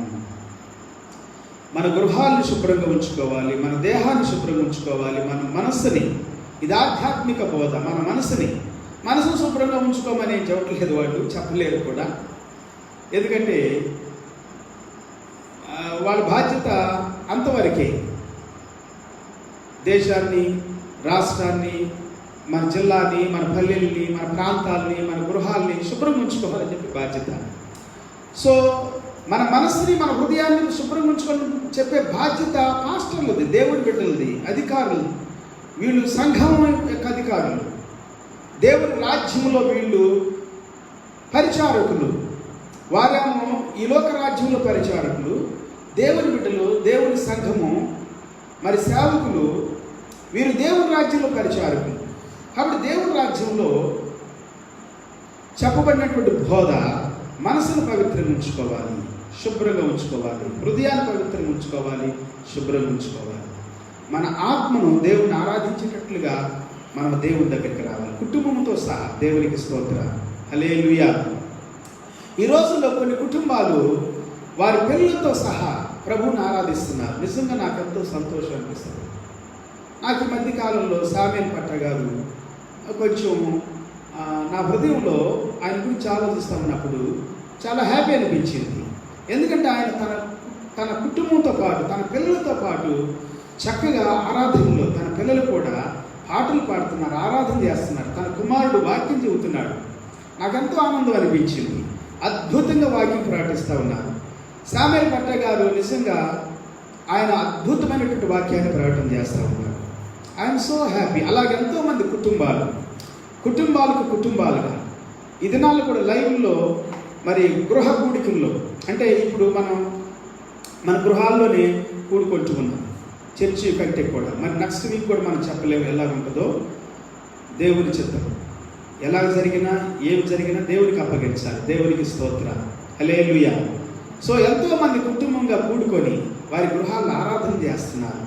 మన గృహాలను శుభ్రంగా ఉంచుకోవాలి, మన దేహాన్ని శుభ్రంగా ఉంచుకోవాలి, మన మనస్సుని, ఇది ఆధ్యాత్మిక బోధ. మన మనసును శుభ్రంగా ఉంచుకోమని చెప్పట్లేదు, వాళ్ళు చెప్పలేరు కూడా. ఎందుకంటే వాళ్ళ బాధ్యత అంతవరకే. దేశాన్ని, రాష్ట్రాన్ని, మన జిల్లాని, మన పల్లెల్ని, మన ప్రాంతాలని, మన గృహాల్ని శుభ్రంగా ఉంచుకోవాలని చెప్పి బాధ్యత. సో మన మనసుని, మన హృదయాన్ని శుభ్రంగా ఉంచుకోవాలని చెప్పే బాధ్యత పాస్టర్లది, దేవుడి బిడ్డలది, అధికారులు. వీళ్ళు సంఘం యొక్క అధికారులు, దేవుని రాజ్యంలో వీళ్ళు పరిచారకులు. వారేమో ఈ లోక రాజ్యంలో పరిచారకులు, దేవుని బిడ్డలు, దేవుని సంఘము, మరి సేవకులు, వీరు దేవుని రాజ్యంలో పరిచారకులు. కాబట్టి దేవుని రాజ్యంలో చెప్పబడినటువంటి బోధ, మనసును పవిత్రంగా ఉంచుకోవాలి, శుభ్రంగా ఉంచుకోవాలి, హృదయాన్ని పవిత్రంగా ఉంచుకోవాలి, శుభ్రంగా ఉంచుకోవాలి. మన ఆత్మను దేవుని ఆరాధించేటట్లుగా మనం దేవుని దగ్గరికి రావాలి, కుటుంబంతో సహా. దేవునికి స్తోత్రం, హల్లెలూయా. ఈ రోజుల్లో కొన్ని కుటుంబాలు వారి పిల్లలతో సహా ప్రభువుని ఆరాధిస్తున్నారు. నిజంగా నాకు ఎంతో సంతోషం అనిపిస్తుంది. నాకు ఈ మధ్య కాలంలో సామేల్ పట్ట గారు కొంచెం నా హృదయంలో ఆయన గురించి ఆలోచిస్తూ ఉన్నప్పుడు చాలా హ్యాపీ అనిపించింది. ఎందుకంటే ఆయన తన కుటుంబంతో పాటు, తన పిల్లలతో పాటు చక్కగా ఆరాధనలో తన పిల్లలు కూడా పాటలు పాడుతున్నారు, ఆరాధన చేస్తున్నారు. తన కుమారుడు వాక్యం చెబుతున్నాడు. నాకెంతో ఆనందం అనిపించింది. అద్భుతంగా వాక్యం ప్రకటిస్తూ ఉన్నారు. సామేల్ పట్ట గారు నిజంగా ఆయన అద్భుతమైనటువంటి వాక్యాన్ని ప్రకటన చేస్తూ ఉన్నారు. I'm so happy. అలాగే ఎంతోమంది కుటుంబాలుగా ఈ దినాల్లో కూడా లైవ్లో, మరి గృహ కూడికల్లో, అంటే ఇప్పుడు మన గృహాల్లోనే కూడుకుంటూ ఉన్నాం, చర్చి కంటే కూడా. మరి నెక్స్ట్ వీక్ కూడా మనం చెప్పలేము ఎలా ఉంటుందో. దేవుని చిత్తం ఎలా జరిగినా, ఏమి జరిగినా దేవునికి అప్పగించాలి. దేవునికి స్తోత్రం, హల్లెలూయా. సో ఎంతోమంది కుటుంబంగా కూడుకొని వారి గృహాల్లో ఆరాధన చేస్తున్నారు.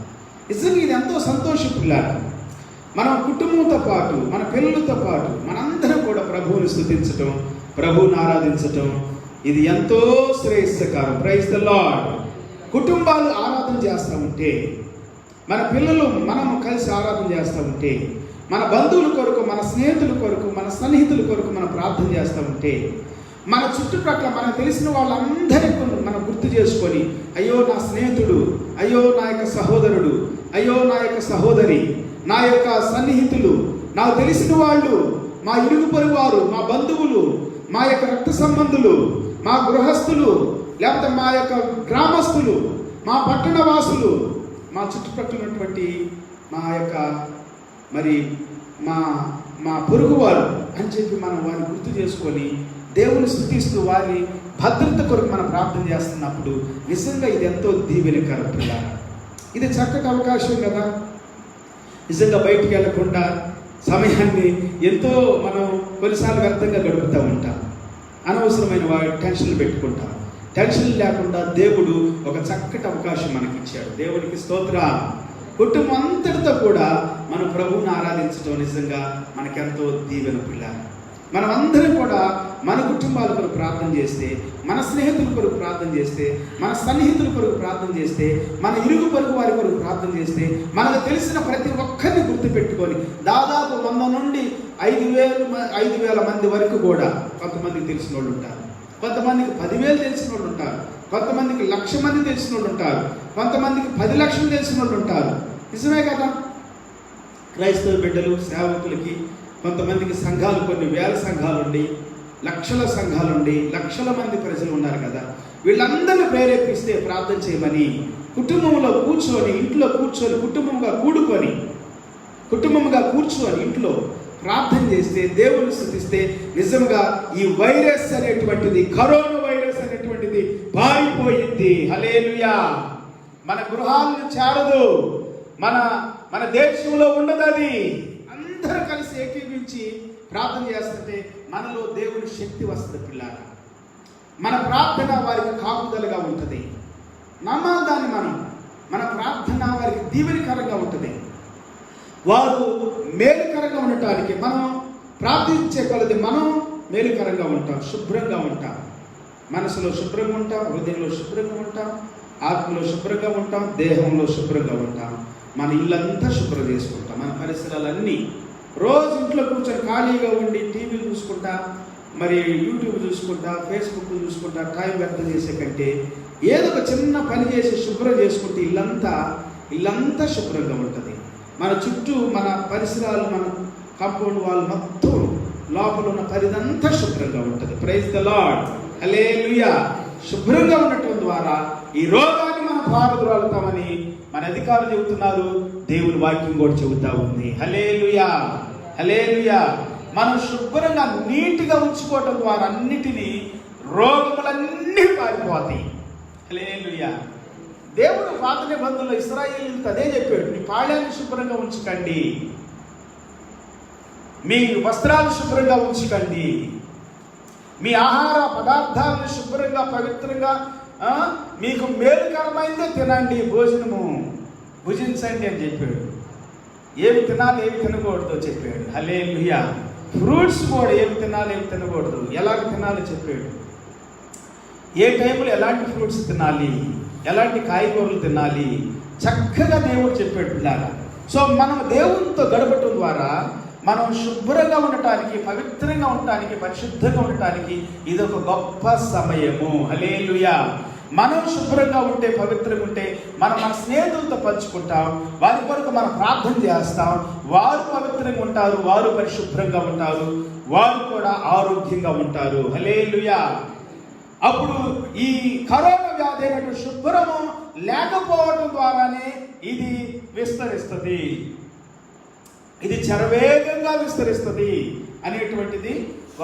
నిజంగా ఇది ఎంతో సంతోషపులాగా. మనం కుటుంబంతో పాటు, మన పిల్లలతో పాటు మనందరం కూడా ప్రభువుని స్తుతించటం, ప్రభువుని ఆరాధించటం, ఇది ఎంతో శ్రేయస్కరం. Praise the lord. కుటుంబాలు ఆరాధన చేస్తూ ఉంటే, మన పిల్లలు మనము కలిసి ఆరాధన చేస్తూ ఉంటే, మన బంధువుల కొరకు, మన స్నేహితుల కొరకు, మన సన్నిహితుల కొరకు మనం ప్రార్థన చేస్తూ ఉంటే, మన చుట్టుప్రక్కల మనకు తెలిసిన వాళ్ళందరికీ మనం గుర్తు చేసుకొని, అయ్యో నా స్నేహితుడు, అయ్యో నా యొక్క సహోదరుడు, అయ్యో నా యొక్క సహోదరి, నా యొక్క సన్నిహితులు, నాకు తెలిసిన వాళ్ళు, మా ఇరుగు పొరుగు వారు, మా బంధువులు, మా యొక్క రక్త సంబంధులు, మా గృహస్థులు, లేకపోతే మా యొక్క గ్రామస్తులు, మా పట్టణ వాసులు, మా చుట్టుపక్కల ఉన్నటువంటి మా యొక్క మరి మా పొరుగువారు అని చెప్పి మనం వారిని గుర్తు చేసుకొని దేవుని స్తుతిస్తూ వారి భద్రత కొరకు మనం ప్రార్థన చేస్తున్నప్పుడు నిజంగా ఇది ఎంతో దీవెనకరం పిల్లలు. ఇది చక్కటి అవకాశం కదా. నిజంగా బయటికి వెళ్ళకుండా సమయాన్ని ఎంతో మనం కొన్నిసార్లు వ్యర్థంగా గడుపుతూ ఉంటాం. అనవసరమైన వారి టెన్షన్లు పెట్టుకుంటాం. టెన్షన్ లేకుండా దేవుడు ఒక చక్కటి అవకాశం మనకి ఇచ్చాడు. దేవునికి స్తోత్రం. కుటుంబం అంతటితో కూడా మనం ప్రభువుని ఆరాధించడం నిజంగా మనకెంతో దీవెన పిల్లలు. మనం అందరం కూడా మన కుటుంబాల కొరకు ప్రార్థన చేస్తే, మన స్నేహితుల కొరకు ప్రార్థన చేస్తే, మన సన్నిహితుల కొరకు ప్రార్థన చేస్తే, మన ఇరుగు పొరుగు వారి కొరకు ప్రార్థన చేస్తే, మనకు తెలిసిన ప్రతి ఒక్కరిని గుర్తుపెట్టుకొని దాదాపు 100 నుండి 5,000 మంది వరకు కూడా కొంతమందికి తెలిసిన వాళ్ళు ఉంటారు, కొంతమందికి 10,000 తెలిసిన వాళ్ళు ఉంటారు, కొంతమందికి 1,00,000 మంది తెలిసిన వాళ్ళు ఉంటారు, కొంతమందికి 10 లక్షలు తెలిసిన వాళ్ళు ఉంటారు. నిజమే కదా. క్రైస్తవ బిడ్డలు, సేవకులకి కొంతమందికి సంఘాలు, కొన్ని వేల సంఘాలుండి, లక్షల సంఘాలుండి, లక్షల మంది ప్రజలు ఉన్నారు కదా. వీళ్ళందరినీ ప్రేరేపిస్తే ప్రార్థన చేయమని కుటుంబంలో కూర్చొని, ఇంట్లో కూర్చొని, కుటుంబంగా కూర్చొని ఇంట్లో ప్రార్థన చేస్తే, దేవుని స్తుతిస్తే నిజంగా ఈ వైరస్ అనేటువంటిది, కరోనా వైరస్ అనేటువంటిది పారిపోయింది. హల్లెలూయా. మన గృహాలను చేరదు, మన దేశంలో ఉండదు. అది అందరూ కలిసి ఏకీభించి ప్రార్థన చేస్తుంటే మనలో దేవుని శక్తి వస్తుంది పిల్లలు. మన ప్రార్థన వారికి కాపుదలుగా ఉంటుంది. నమ్మాలి దాన్ని. మన ప్రార్థన వారికి దీవెనకరంగా ఉంటుంది. వారు మేలుకరంగా ఉండటానికి మనం ప్రార్థించే కొలది మనం మేలుకరంగా ఉంటాం, శుభ్రంగా ఉంటాం, మనసులో శుభ్రంగా ఉంటాం, హృదయంలో శుభ్రంగా ఉంటాం, ఆత్మలో శుభ్రంగా ఉంటాం, దేహంలో శుభ్రంగా ఉంటాం. మన ఇల్లంతా శుభ్రం చేసుకుంటాం. మన పరిసరాలన్నీ రోజు ఇంట్లో కూర్చొని ఖాళీగా ఉండి టీవీలు చూసుకుంటా, మరి యూట్యూబ్ చూసుకుంటా, ఫేస్బుక్ చూసుకుంటా టైం వ్యర్థం చేసే కంటే ఏదో ఒక చిన్న పని చేసి శుభ్రం చేసుకుంటే ఇల్లంతా శుభ్రంగా ఉంటుంది. మన చుట్టూ మన పరిసరాలు, మన కాంపౌండ్ వాళ్ళు మొత్తం లోపల ఉన్న పరిదంతా శుభ్రంగా ఉంటుంది. ప్రైజ్ ద లార్డ్, హల్లెలూయా. శుభ్రంగా ఉండటం ద్వారా ఈ రోగాన్ని మనం పారద్రోలుతామని మన అధికారులు చెబుతున్నారు. దేవుని వాక్యం కూడా చెబుతా ఉంది. హల్లెలూయా, హల్లెలూయా. మనం శుభ్రంగా నీట్గా ఉంచుకోవటం ద్వారా అన్నిటినీ రోగములన్నీ పారిపోతాయి. హల్లెలూయా. దేవుడు పాత నిబంధనలో ఇశ్రాయేలీయులతో అదే చెప్పాడు, మీ పాళ్యాన్ని శుభ్రంగా ఉంచుకండి, మీ వస్త్రాలు శుభ్రంగా ఉంచుకండి, మీ ఆహార పదార్థాలను శుభ్రంగా పవిత్రంగా మీకు మేలుకరమైందే తినండి, భుజించండి అని చెప్పాడు. ఏమి తినాలి ఏమి తినకూడదో చెప్పాడు. హల్లెలూయా. ఫ్రూట్స్ కూడా ఏమి తినాలి ఏమి తినకూడదు, ఎలాగ తినాలో చెప్పాడు. ఏ టైంలో ఎలాంటి ఫ్రూట్స్ తినాలి, ఎలాంటి కాయగూరలు తినాలి, చక్కగా దేవుడు చెప్పాడు పిల్లారా. సో మనం దేవునితో గడపటం ద్వారా మనం శుభ్రంగా ఉండటానికి, పవిత్రంగా ఉండటానికి, పరిశుద్ధంగా ఉండటానికి ఇది ఒక గొప్ప సమయము. హల్లెలూయా. మనం శుభ్రంగా ఉంటే, పవిత్రంగా ఉంటే మనం మన స్నేహితులతో పంచుకుంటాం, వారి కొరకు మనం ప్రార్థన చేస్తాం, వారు పవిత్రంగా ఉంటారు, వారు పరిశుభ్రంగా ఉంటారు, వారు కూడా ఆరోగ్యంగా ఉంటారు. హల్లెలూయా. అప్పుడు ఈ కరోనా వ్యాధి అయినటువంటి శుభ్రము లేకపోవడం ద్వారానే ఇది విస్తరిస్తుంది, ఇది శరవేగంగా విస్తరిస్తుంది అనేటువంటిది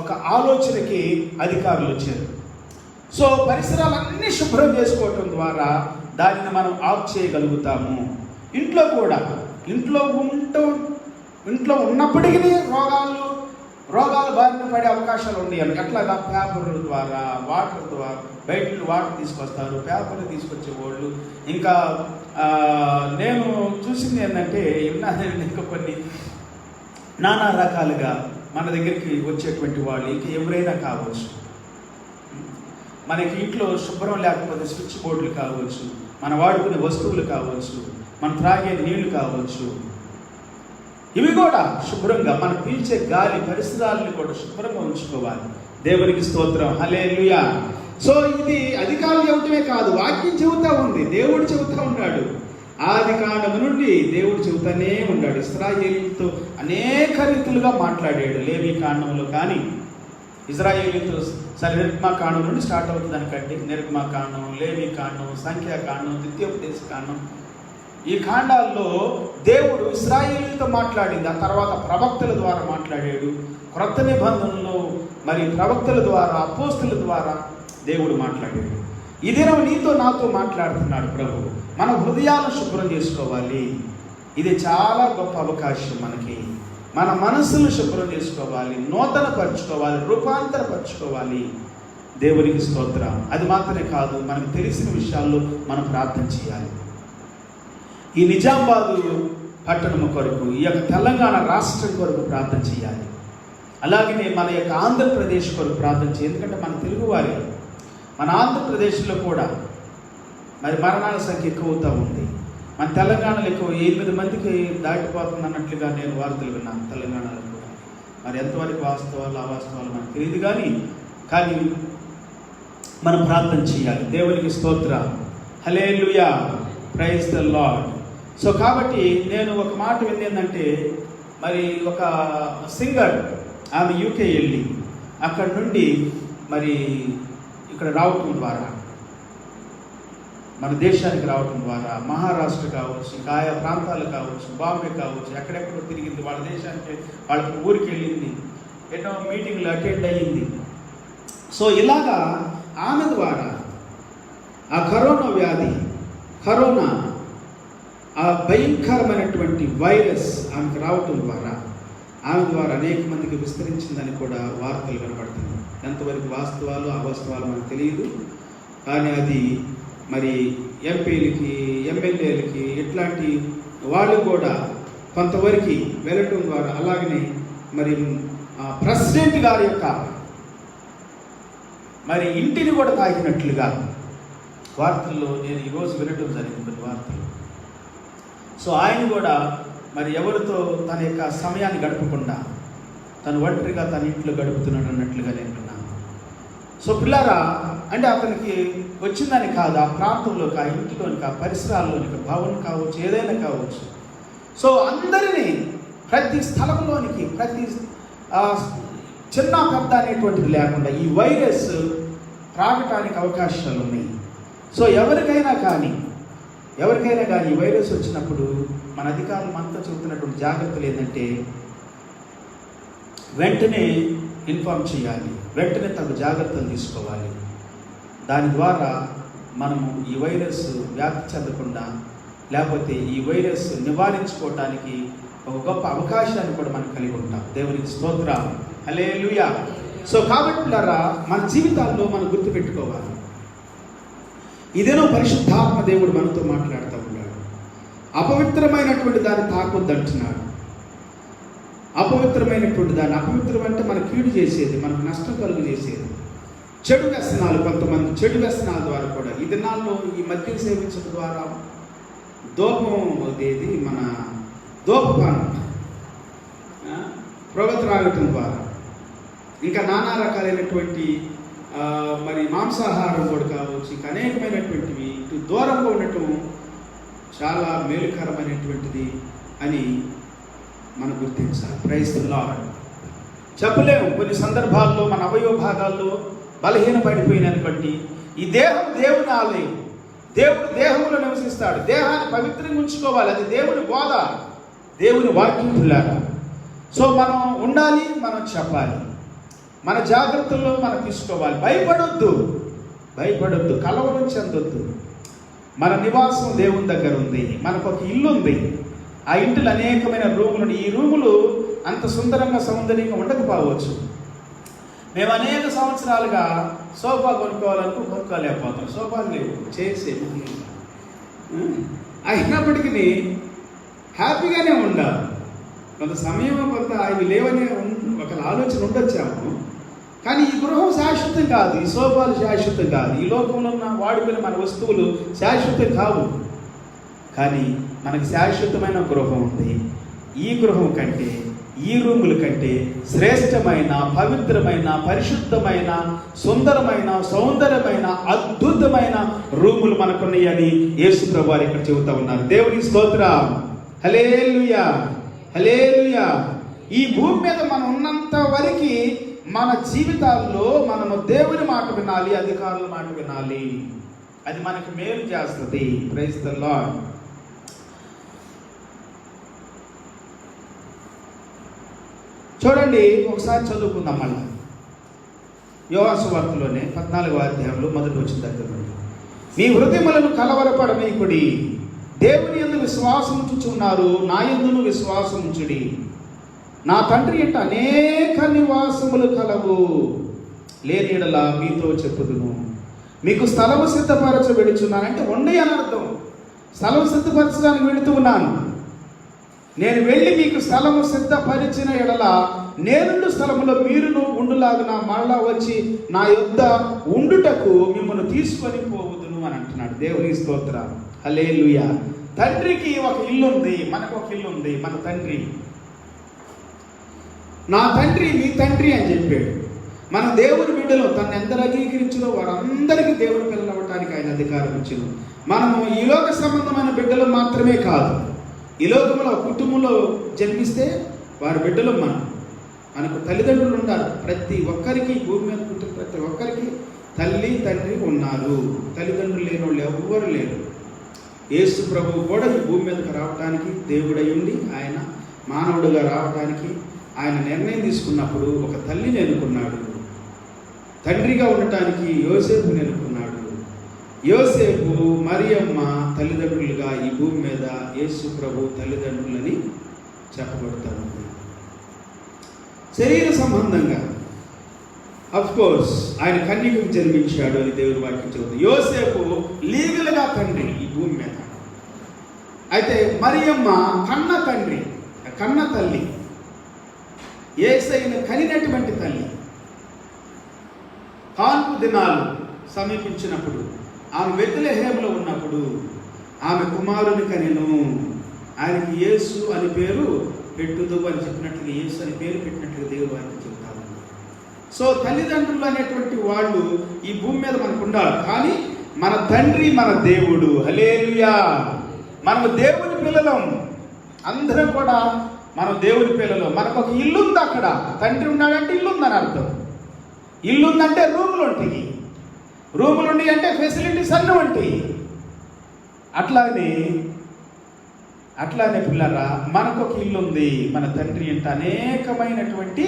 ఒక ఆలోచనకి అధికారులు వచ్చారు. సో పరిసరాలన్నీ శుభ్రం చేసుకోవటం ద్వారా దానిని మనం ఆఫ్ చేయగలుగుతాము. ఇంట్లో కూడా, ఇంట్లో ఉన్నప్పటికీ రోగాలు బారిన పడే అవకాశాలు ఉన్నాయి. ఎట్లాగా పేపర్ల ద్వారా, వాటర్ ద్వారా, బయట వాటర్ తీసుకొస్తారు, పేపర్లు తీసుకొచ్చే వాళ్ళు. ఇంకా నేను చూసింది ఏంటంటే, ఇంకా కొన్ని నానా రకాలుగా మన దగ్గరికి వచ్చేటువంటి వాళ్ళు ఇంకా ఎవరైనా కావచ్చు, మనకి ఇంట్లో శుభ్రం లేకపోతే స్విచ్ బోర్డులు కావచ్చు, మన వాడుకునే వస్తువులు కావచ్చు, మనం త్రాగే నీళ్లు కావచ్చు, ఇవి కూడా శుభ్రంగా, మనం పీల్చే గాలి పరిసరాలను కూడా శుభ్రంగా ఉంచుకోవాలి. దేవునికి స్తోత్రం, హల్లెలూయా. సో ఇది అధికారులు చెబుతమే కాదు, వాక్యం చెబుతా ఉంది, దేవుడు చెబుతా ఉన్నాడు. ఆది కాండము నుండి దేవుడు చెబుతానే ఉన్నాడు. ఇశ్రాయేలీయులతో అనేక రీతులుగా మాట్లాడాడు. లేవి కాండంలో కానీ ఇశ్రాయేలీయులతో నిర్గమాకాండం నుండి స్టార్ట్ అవుతుంది అనుకండి. నిర్గమాకాండం, లేవి కాండం, సంఖ్యాకాండం, ద్వితీయోపదేశ కాండం, ఈ కాండాల్లో దేవుడు ఇశ్రాయేలీయులతో మాట్లాడింది. ఆ తర్వాత ప్రవక్తల ద్వారా మాట్లాడాడు. క్రొత్త నిబంధనలో మరి ప్రవక్తల ద్వారా, అపోస్తుల ద్వారా దేవుడు మాట్లాడాడు. ఈ దినం నీతో నాతో మాట్లాడుతున్నాడు ప్రభు. మన హృదయాలను శుభ్రం చేసుకోవాలి. ఇది చాలా గొప్ప అవకాశం మనకి. మన మనస్సును శుభ్రం చేసుకోవాలి, నూతన పరుచుకోవాలి, రూపాంతరపరుచుకోవాలి. దేవునికి స్తోత్రం. అది మాత్రమే కాదు, మనకు తెలిసిన విషయాల్లో మనం ప్రార్థన చేయాలి. ఈ నిజామాబాదు పట్టణం కొరకు, ఈ యొక్క తెలంగాణ రాష్ట్రం కొరకు ప్రార్థన చేయాలి. అలాగనే మన యొక్క ఆంధ్రప్రదేశ్ కొరకు ప్రార్థన చేయాలి. ఎందుకంటే మన తెలుగువారి, మన ఆంధ్రప్రదేశ్లో కూడా మరి మరణాల సంఖ్య ఎక్కువ అవుతూ ఉంది. మన తెలంగాణలో ఎక్కువ 8 మందికి దాటిపోతుంది అన్నట్లుగా నేను వార్తలు విన్నాను. తెలంగాణలో కూడా మరి ఎంతవరకు వాస్తవాలు అవాస్తవాలు మనకు తెలియదు, కానీ మనం ప్రార్థన చేయాలి. దేవునికి స్తోత్రం, హల్లెలూయా, ప్రైజ్ ద లార్డ్. సో కాబట్టి నేను ఒక మాట విందేంటంటే, మరి ఒక సింగర్ ఆమె యూకే వెళ్ళి అక్కడ నుండి మరి ఇక్కడ రావటం ద్వారా, మన దేశానికి రావటం ద్వారా, మహారాష్ట్ర కావచ్చు, ఇంకా ఆయా ప్రాంతాలు కావచ్చు, బాంబే కావచ్చు, ఎక్కడెక్కడో తిరిగింది, వాళ్ళ దేశానికి వాళ్ళ ఊరికి వెళ్ళింది, ఎన్నో మీటింగ్లు అటెండ్ అయ్యింది. సో ఇలాగా ఆమె ద్వారా ఆ కరోనా ఆ భయంకరమైనటువంటి వైరస్ ఆమెకు రావటం ద్వారా, ఆమె ద్వారా అనేక మందికి విస్తరించిందని కూడా వార్తలు వినపడుతుంది. ఎంతవరకు వాస్తవాలు అవాస్తవాలు మనకు తెలియదు, కానీ అది మరి ఎంపీలకి, ఎమ్మెల్యేలకి, ఇట్లాంటి వాళ్ళు కూడా కొంతవరకు వెళ్ళటం ద్వారా, అలాగనే మరి ప్రెసిడెంట్ గారి యొక్క మరి ఇంటిని కూడా తాకినట్లుగా వార్తల్లో నేను ఈరోజు వినటం జరిగింది వార్తలు. సో ఆయన కూడా మరి ఎవరితో తన యొక్క సమయాన్ని గడపకుండా తను ఒంటరిగా తన ఇంట్లో గడుపుతున్నాడు అన్నట్లుగా నేను విన్నాను. సో పిల్లారా, అంటే అతనికి వచ్చిందని కాదు, ఆ ప్రాంతంలోకి, ఆ ఇంటిలోనికి, ఆ పరిసరాల్లోనికి, భవనం కావచ్చు, ఏదైనా కావచ్చు. సో అందరినీ ప్రతి స్థలంలోనికి, ప్రతి చిన్న పెద్ద అనేటువంటిది లేకుండా ఈ వైరస్ రావటానికి అవకాశాలు ఉన్నాయి. సో ఎవరికైనా కానీ ఈ వైరస్ వచ్చినప్పుడు మన అధికారులు మనతో చెబుతున్నటువంటి జాగ్రత్తలు ఏంటంటే వెంటనే ఇన్ఫార్మ్ చేయాలి, వెంటనే తగు జాగ్రత్తలు తీసుకోవాలి. దాని ద్వారా మనము ఈ వైరస్ వ్యాప్తి చెందకుండా, లేకపోతే ఈ వైరస్ నివారించుకోవటానికి ఒక గొప్ప అవకాశాన్ని కూడా మనం కలిగి ఉంటాం. దేవునికి స్తోత్రం, హల్లెలూయా. సో కాబట్టి మన జీవితాల్లో మనం గుర్తుపెట్టుకోవాలి, ఇదేనో పరిశుద్ధాత్మ దేవుడు మనతో మాట్లాడుతూ ఉన్నాడు. అపవిత్రమైనటువంటి దాన్ని తాకొద్దంటున్నాడు. అపవిత్రమైనటువంటి దాన్ని, అపవిత్రం అంటే మన కీడు చేసేది, మనకు నష్టం కలుగు చేసేది, చెడు వ్యసనాలు. కొంతమంది చెడు వ్యసనాల ద్వారా కూడా ఈ దినాల్లో ఈ మద్యం సేవించడం ద్వారా, మన దోపపానం, పొగ త్రాగటం ద్వారా, ఇంకా నానా రకాలైనటువంటి మరి మాంసాహారం కూడా కావచ్చు, ఇంకా అనేకమైనటువంటివి ఇటు దూరంగా ఉండటం చాలా మేలుకరమైనటువంటిది అని మనం గుర్తించాలి. Praise the lord. చెప్పలేము, కొన్ని సందర్భాల్లో మన అవయవ భాగాల్లో బలహీనపడిపోయినని బట్టి ఈ దేహం దేవుని ఆలయం, దేవుడు దేహంలో నివసిస్తాడు. దేహాన్ని పవిత్రంగా ఉంచుకోవాలి, అది దేవుని బోధ, దేవుని వాక్యం పిల్లారా. సో మనం ఉండాలి, మనం చెప్పాలి, మన జాగ్రత్తల్లో మనం తీసుకోవాలి. భయపడొద్దు, కలవరం చెందొద్దు. మన నివాసం దేవుని దగ్గర ఉంది, మనకు ఒక ఇల్లు ఉంది. ఆ ఇంటిలో అనేకమైన రూములు. ఈ రూములు అంత సౌందర్యంగా ఉండకపోవచ్చు. మేము అనేక సంవత్సరాలుగా సోఫా కొనుక్కోలేకపోతాం. సోఫాలు లేవు, చేసేది అయినప్పటికీ హ్యాపీగానే ఉండాలి. కొంత సమయం కొంత అవి లేవనే ఒక ఆలోచన ఉండొచ్చాము. కానీ ఈ గృహం శాశ్వతం కాదు, ఈ సోఫాలు శాశ్వతం కాదు, ఈ లోకంలో ఉన్న వాడిపోయిన మన వస్తువులు శాశ్వతం కావు. కానీ మనకి శాశ్వతమైన గృహం ఉంది. ఈ గృహం కంటే, ఈ రూముల కంటే శ్రేష్టమైన, పవిత్రమైన, పరిశుద్ధమైన, సుందరమైన, సౌందర్యమైన, అద్భుతమైన రూములు మనకున్నాయని యేసు ప్రభువారు ఇక్కడ చెబుతా ఉన్నారు. దేవుని స్తోత్రం, హల్లెలూయా, హల్లెలూయా. ఈ భూమి మీద మనం ఉన్నంత వరకు మన జీవితాల్లో మనము దేవుని మాట వినాలి, అధికారుల మాట వినాలి. అది మనకి మేలు చేస్తుంది. Praise the lord. చూడండి, ఒకసారి చదువుకుందాం మళ్ళా. యోహాను సువార్తలోనే 14వ అధ్యాయంలో మొదటి వచ్చిన దగ్గర నుండి, మీ హృదయములను కలవరపడనీకుడి, దేవుని యందు విశ్వాసం ఉంచుచున్నారు, నా యందును విశ్వాసం ఉంచుడి. నా తండ్రి ఇంట అనేక నివాసములు కలవు, లేని యెడల మీతో చెప్పుదును. మీకు స్థలము సిద్ధపరచ వెడుచున్నాను. అంటే ఉండి అని అర్థం. స్థలం సిద్ధపరచడానికి వెళుతూ ఉన్నాను. నేను వెళ్ళి మీకు స్థలము సిద్ధపరిచిన యెడల నేనుండు స్థలములో మీరును ఉండులాగున మళ్ళా వచ్చి నా యొద్ద ఉండుటకు మిమ్మల్ని తీసుకొని పోవుదును అని అంటున్నాడు. దేవుని స్తోత్రం, హల్లెలూయా. తండ్రికి ఒక ఇల్లు ఉంది, మనకు ఒక ఇల్లు ఉంది. మన తండ్రి, నా తండ్రి మీ తండ్రి అని చెప్పాడు. మన దేవుని బిడ్డలు తను ఎందరు అంగీకరించినో వారందరికీ దేవుని పిల్లలు అవ్వటానికి ఆయన అధికారం ఇచ్చిన. మనము ఈ లోక సంబంధమైన బిడ్డలు మాత్రమే కాదు, ఈ లోకంలో కుటుంబంలో జన్మిస్తే వారి బిడ్డలు మనకు తల్లిదండ్రులు ఉన్నారు. ప్రతి ఒక్కరికి భూమి మీద పుట్టిన ప్రతి ఒక్కరికి తల్లి తండ్రి ఉన్నారు. తల్లిదండ్రులు లేని వాళ్ళు ఎవ్వరు లేరు. యేసు ప్రభువు కూడా ఈ భూమి మీదకి రావడానికి దేవుడై ఉండి ఆయన మానవుడిగా రావడానికి ఆయన నిర్ణయం తీసుకున్నప్పుడు ఒక తల్లిని ఎన్నుకున్నాడు. తండ్రిగా ఉండటానికి యోసేపుని ఎన్నుకున్నాడు. యోసేపు మరియమ్మ తల్లిదండ్రులుగా ఈ భూమి మీద యేసు ప్రభు తల్లిదండ్రులని చెప్పబడతా ఉంది. శరీర సంబంధంగా కోర్స్ ఆయన కన్యకకు జన్మించాడు అని దేవుని వాక్యం చెబుతుంది. యోసేపు లీగల్గా తండ్రి ఈ భూమి మీద. అయితే మరియమ్మ కన్న తండ్రి, కన్న తల్లి, యేసయ్యను కనినటువంటి తల్లి. కాన్పు దినాలు సమీపించినప్పుడు ఆమె బెత్లెహేములో ఉన్నప్పుడు ఆమె కుమారుని కనెను. ఆయనకి యేసు అని పేరు పెట్టుదు అని చెప్పినట్లుగా, యేసు అని పేరు పెట్టినట్లుగా దేవుడు వారికి చెప్తారు. సో తల్లిదండ్రులు అనేటువంటి వాళ్ళు ఈ భూమి మీద మనకు ఉండాలి. కానీ మన తండ్రి మన దేవుడు. హల్లెలూయా. మనము దేవుని పిల్లలం. అందరం కూడా మనం దేవుని పిల్లలు. మనకు ఒక ఇల్లు ఉంది. అక్కడ తండ్రి ఉన్నాడంటే ఇల్లు ఉందని అర్థం. ఇల్లు ఉందంటే రూములు ఉంటాయి. రూములు ఉండి అంటే ఫెసిలిటీస్ అన్నీ ఉంటాయి. అట్లానే పిల్లరా, మనకు ఒక ఇల్లు ఉంది. మన తండ్రి ఇంట అనేకమైనటువంటి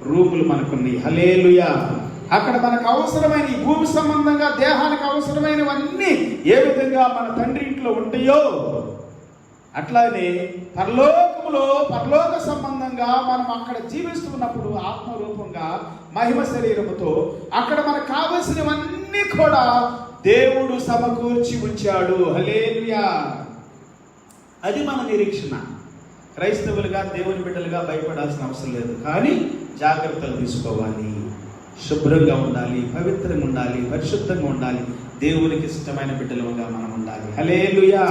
రూములు మనకున్నాయి. హల్లెలూయా. అక్కడ మనకు అవసరమైన ఈ భూమి సంబంధంగా దేహానికి అవసరమైనవన్నీ ఏ విధంగా మన తండ్రి ఇంట్లో ఉంటాయో, అట్లానే పరలోకములో పరలోక సంబంధంగా మనం అక్కడ జీవిస్తున్నప్పుడు ఆత్మరూపంగా మహిమ శరీరముతో అక్కడ మనకు కావలసినవన్నీ కూడా దేవుడు సమకూర్చి ఉంచాడు. హల్లెలూయా. అది మన నిరీక్షణ. క్రైస్తవులుగా దేవుని బిడ్డలుగా భయపడాల్సిన అవసరం లేదు. కానీ జాగ్రత్తలు తీసుకోవాలి. శుభ్రంగా ఉండాలి, పవిత్రంగా ఉండాలి, పరిశుద్ధంగా ఉండాలి. దేవునికి ఇష్టమైన బిడ్డలుగా మనం ఉండాలి. హల్లెలూయా.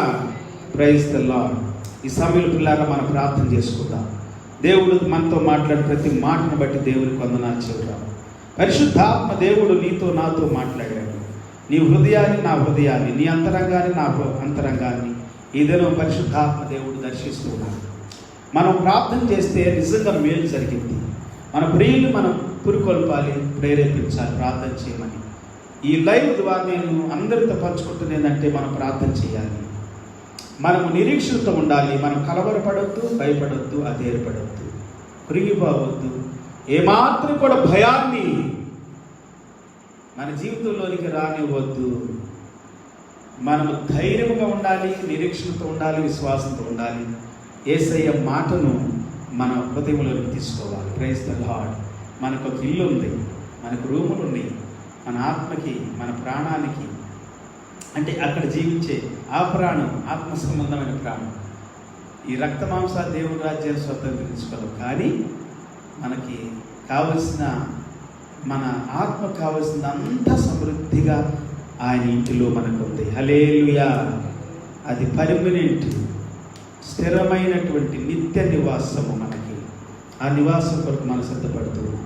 Praise the lord. ఈ సమయంలో పిల్లగా మనం ప్రార్థన చేసుకుందాం. దేవుడు మనతో మాట్లాడే ప్రతి మాటను బట్టి దేవునికి వందనాలు చెబుతాం. పరిశుద్ధాత్మ దేవుడు నీతో నాతో మాట్లాడాడు. నీ హృదయాన్ని నా హృదయాన్ని, నీ అంతరంగాన్ని నా అంతరంగాన్ని ఈ దినం పరిశుద్ధాత్మ దేవుడు దర్శిస్తున్నాడు. మనం ప్రార్థన చేస్తే నిజంగా మేలు జరిగింది. మన ప్రియులు మనం పురుకొల్పాలి, ప్రేరేపించాలి ప్రార్థన చేయమని. ఈ లైవ్ ద్వారా నేను అందరితో పంచుకుంటుంది ఏంటంటే మనం ప్రార్థన చేయాలి. మనము నిరీక్షణతో ఉండాలి. మనం కలవరపడొద్దు, భయపడొద్దు, అధైర్యపడొద్దు, కృంగిపోవద్దు. ఏమాత్రం కూడా భయాన్ని మన జీవితంలోనికి రానివ్వద్దు. మనము ధైర్యంగా ఉండాలి, నిరీక్షణతో ఉండాలి, విశ్వాసంతో ఉండాలి. యేసయ్య మాటను మన హృదయంలోకి తీసుకోవాలి. Praise the lord. మనకు ఒక ఇల్లు ఉంది, మనకు రూములు ఉన్నాయి. మన ఆత్మకి, మన ప్రాణానికి, అంటే అక్కడ జీవించే ఆ ప్రాణం ఆత్మ సంబంధమైన ప్రాణం. ఈ రక్త మాంసాలు దేవుని రాజ్యాన్ని స్వతంత్రించుకోవాలి. కానీ మనకి కావలసిన, మన ఆత్మ కావలసిన అంత సమృద్ధిగా ఆయన ఇంటిలో మనకు ఉంది. హల్లెలూయా. అది పర్మనెంట్, స్థిరమైనటువంటి నిత్య నివాసము మనకి. ఆ నివాసం కొరకు మనం సిద్ధపడుతున్నాం.